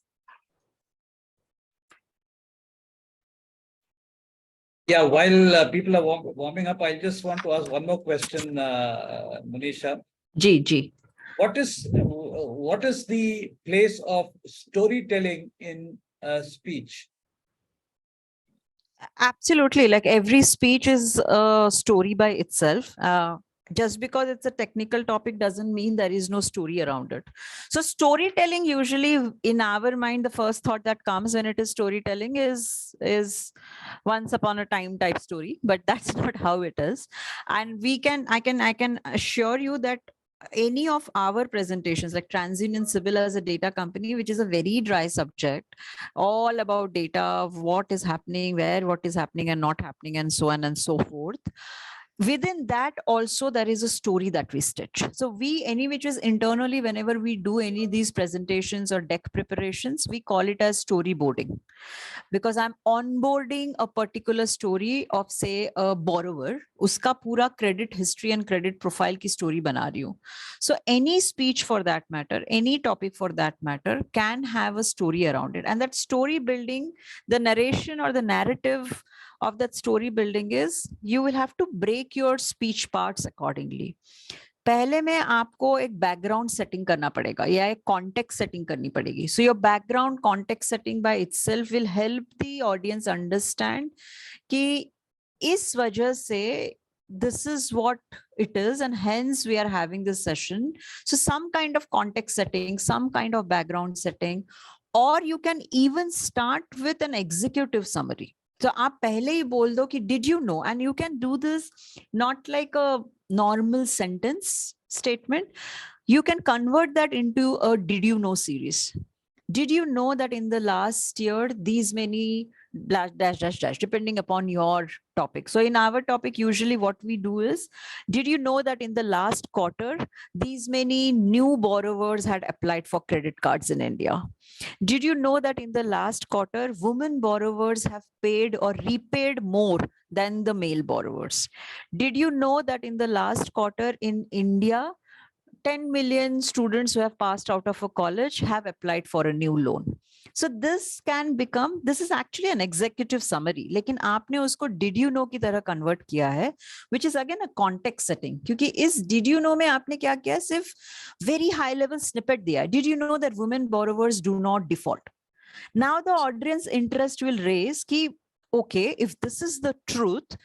Yeah, while people are warming up, I just want to ask one more question, Manisha. जी. What is the place of storytelling in speech? Absolutely, like every speech is a story by itself. Just because it's a technical topic doesn't mean there is no story around it. So storytelling, usually in our mind, the first thought that comes when it is storytelling is once upon a time type story, but that's not how it is. And I can assure you that any of our presentations, like TransUnion Civil as a data company, which is a very dry subject, all about data, of what is happening, where what is happening and not happening, and so on and so forth. Within that also there is a story that we stitch. So we, any which is internally, whenever we do any of these presentations or deck preparations, we call it as storyboarding, because I'm onboarding a particular story of, say, a borrower, uska pura credit history and credit profile ki story bana rahi hu. So any speech for that matter, any topic for that matter, can have a story around it. And that story building, the narration or the narrative of that story building is, you will have to break your speech parts accordingly. पहले में आपको एक background setting करना पड़ेगा या एक context setting करनी पड़ेगी. So your background context setting by itself will help the audience understand कि इस वजह से this is what it is and hence we are having this session. So some kind of context setting, some kind of background setting, or you can even start with an executive summary. So आप पहले ही बोल दो कि did you know, and you can do this not like a normal sentence statement. You can convert that into a did you know series. Did you know that in the last year these many dash depending upon your topic. So in our topic, usually what we do is, did you know that in the last quarter these many new borrowers had applied for credit cards in India? Did you know that in the last quarter women borrowers have paid or repaid more than the male borrowers? Did you know that in the last quarter in India 10 million students who have passed out of a college have applied for a new loan? So this can become, this is actually an executive summary, लेकिन आपने उसको did you know की तरह convert किया है, which is again a context setting. क्योंकि इस did you know में आपने क्या किया, सिर्फ very high level snippet दिया है. Did you know that women borrowers do not default? Now the audience interest will raise कि okay, if this is the truth,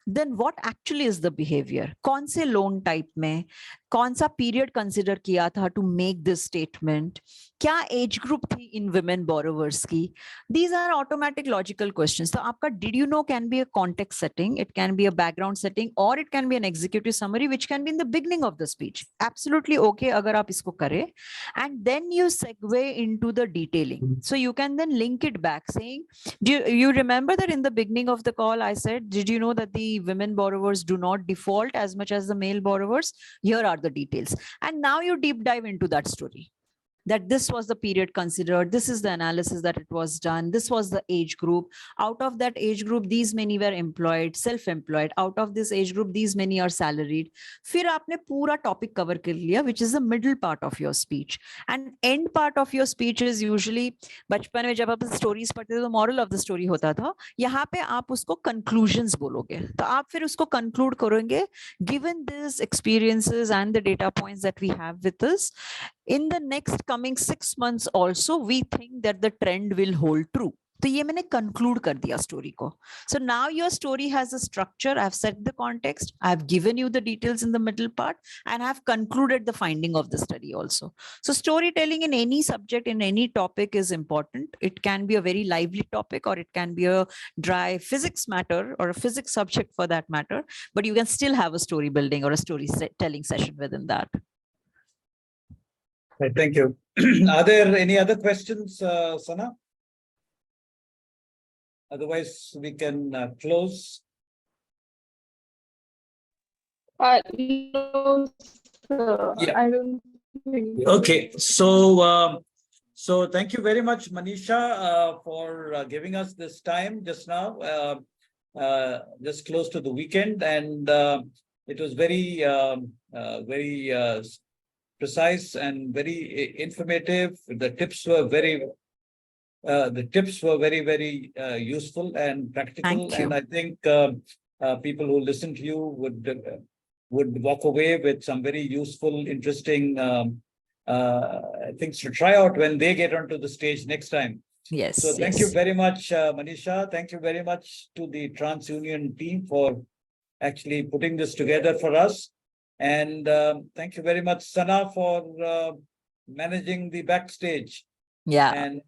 then what actually is the behavior? कौन से loan type में, कौन सा period consider किया था to make this statement? क्या age group थी in women borrowers की? These are automatic logical questions. So आपका did you know can be a context setting, it can be a background setting, or it can be an executive summary, which can be in the beginning of the speech. Absolutely okay अगर आप इसको करें. And then you segue into the detailing. So you can then link it back saying, do you remember that in the beginning of the call I said, did you know that the women borrowers do not default as much as the male borrowers? Here are the details. And now you deep dive into that story. that this was the period considered, this is the analysis that it was done, this was the age group. Out of that age group, these many were employed, self-employed. Out of this age group, these many are salaried. फिर आपने पूरा topic cover कर लिया, which is the middle part of your speech. And end part of your speech is usually, बचपन में जब आप stories पढ़ते थे तो moral of the story होता था. यहाँ पे आप उसको conclusions बोलोगे. तो आप फिर उसको conclude करोगे, given these experiences and the data points that we have with us, in the next coming 6 months also, we think that the trend will hold true. तो ये मैंने conclude कर दिया story को. So now your story has a structure. I've set the context. I've given you the details in the middle part, and I've concluded the finding of the study also. So storytelling in any subject, in any topic is important. It can be a very lively topic, or it can be a dry physics matter or a physics subject for that matter, but you can still have a story building or a story telling session within that. Right, thank you. Are there any other questions, Sana? Otherwise, we can close. No, sir, Yeah. I don't think. Okay, so thank you very much, Manisha, for giving us this time just now, just close to the weekend, and it was very, very precise and very informative. The tips were very, very useful and practical. Thank you. And I think people who listen to you would walk away with some very useful, interesting things to try out when they get onto the stage next time. Yes. So thank you yes. very much, Manisha. Thank you very much to the TransUnion team for actually putting this together for us. And thank you very much, Sana, for managing the backstage. Yeah. And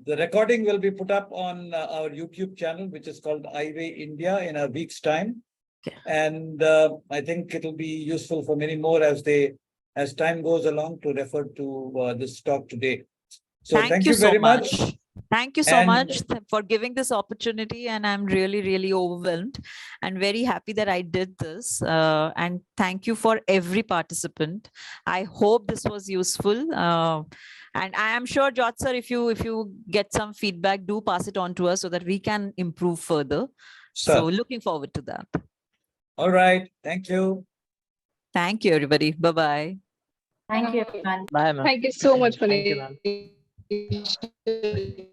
the recording will be put up on our YouTube channel, which is called Eyeway India, in a week's time. Okay. And I think it'll be useful for many more as time goes along to refer to this talk today. So thank you very much. Thank you so much for giving this opportunity, and I'm really, really overwhelmed and very happy that I did this. And thank you for every participant. I hope this was useful. And I am sure, Jot sir, if you get some feedback, do pass it on to us so that we can improve further. So looking forward to that. All right. Thank you. Thank you, everybody. Bye-bye. Thank you, everyone. Bye, ma'am. Thank you so much, Thank you, ma'am. Manisha.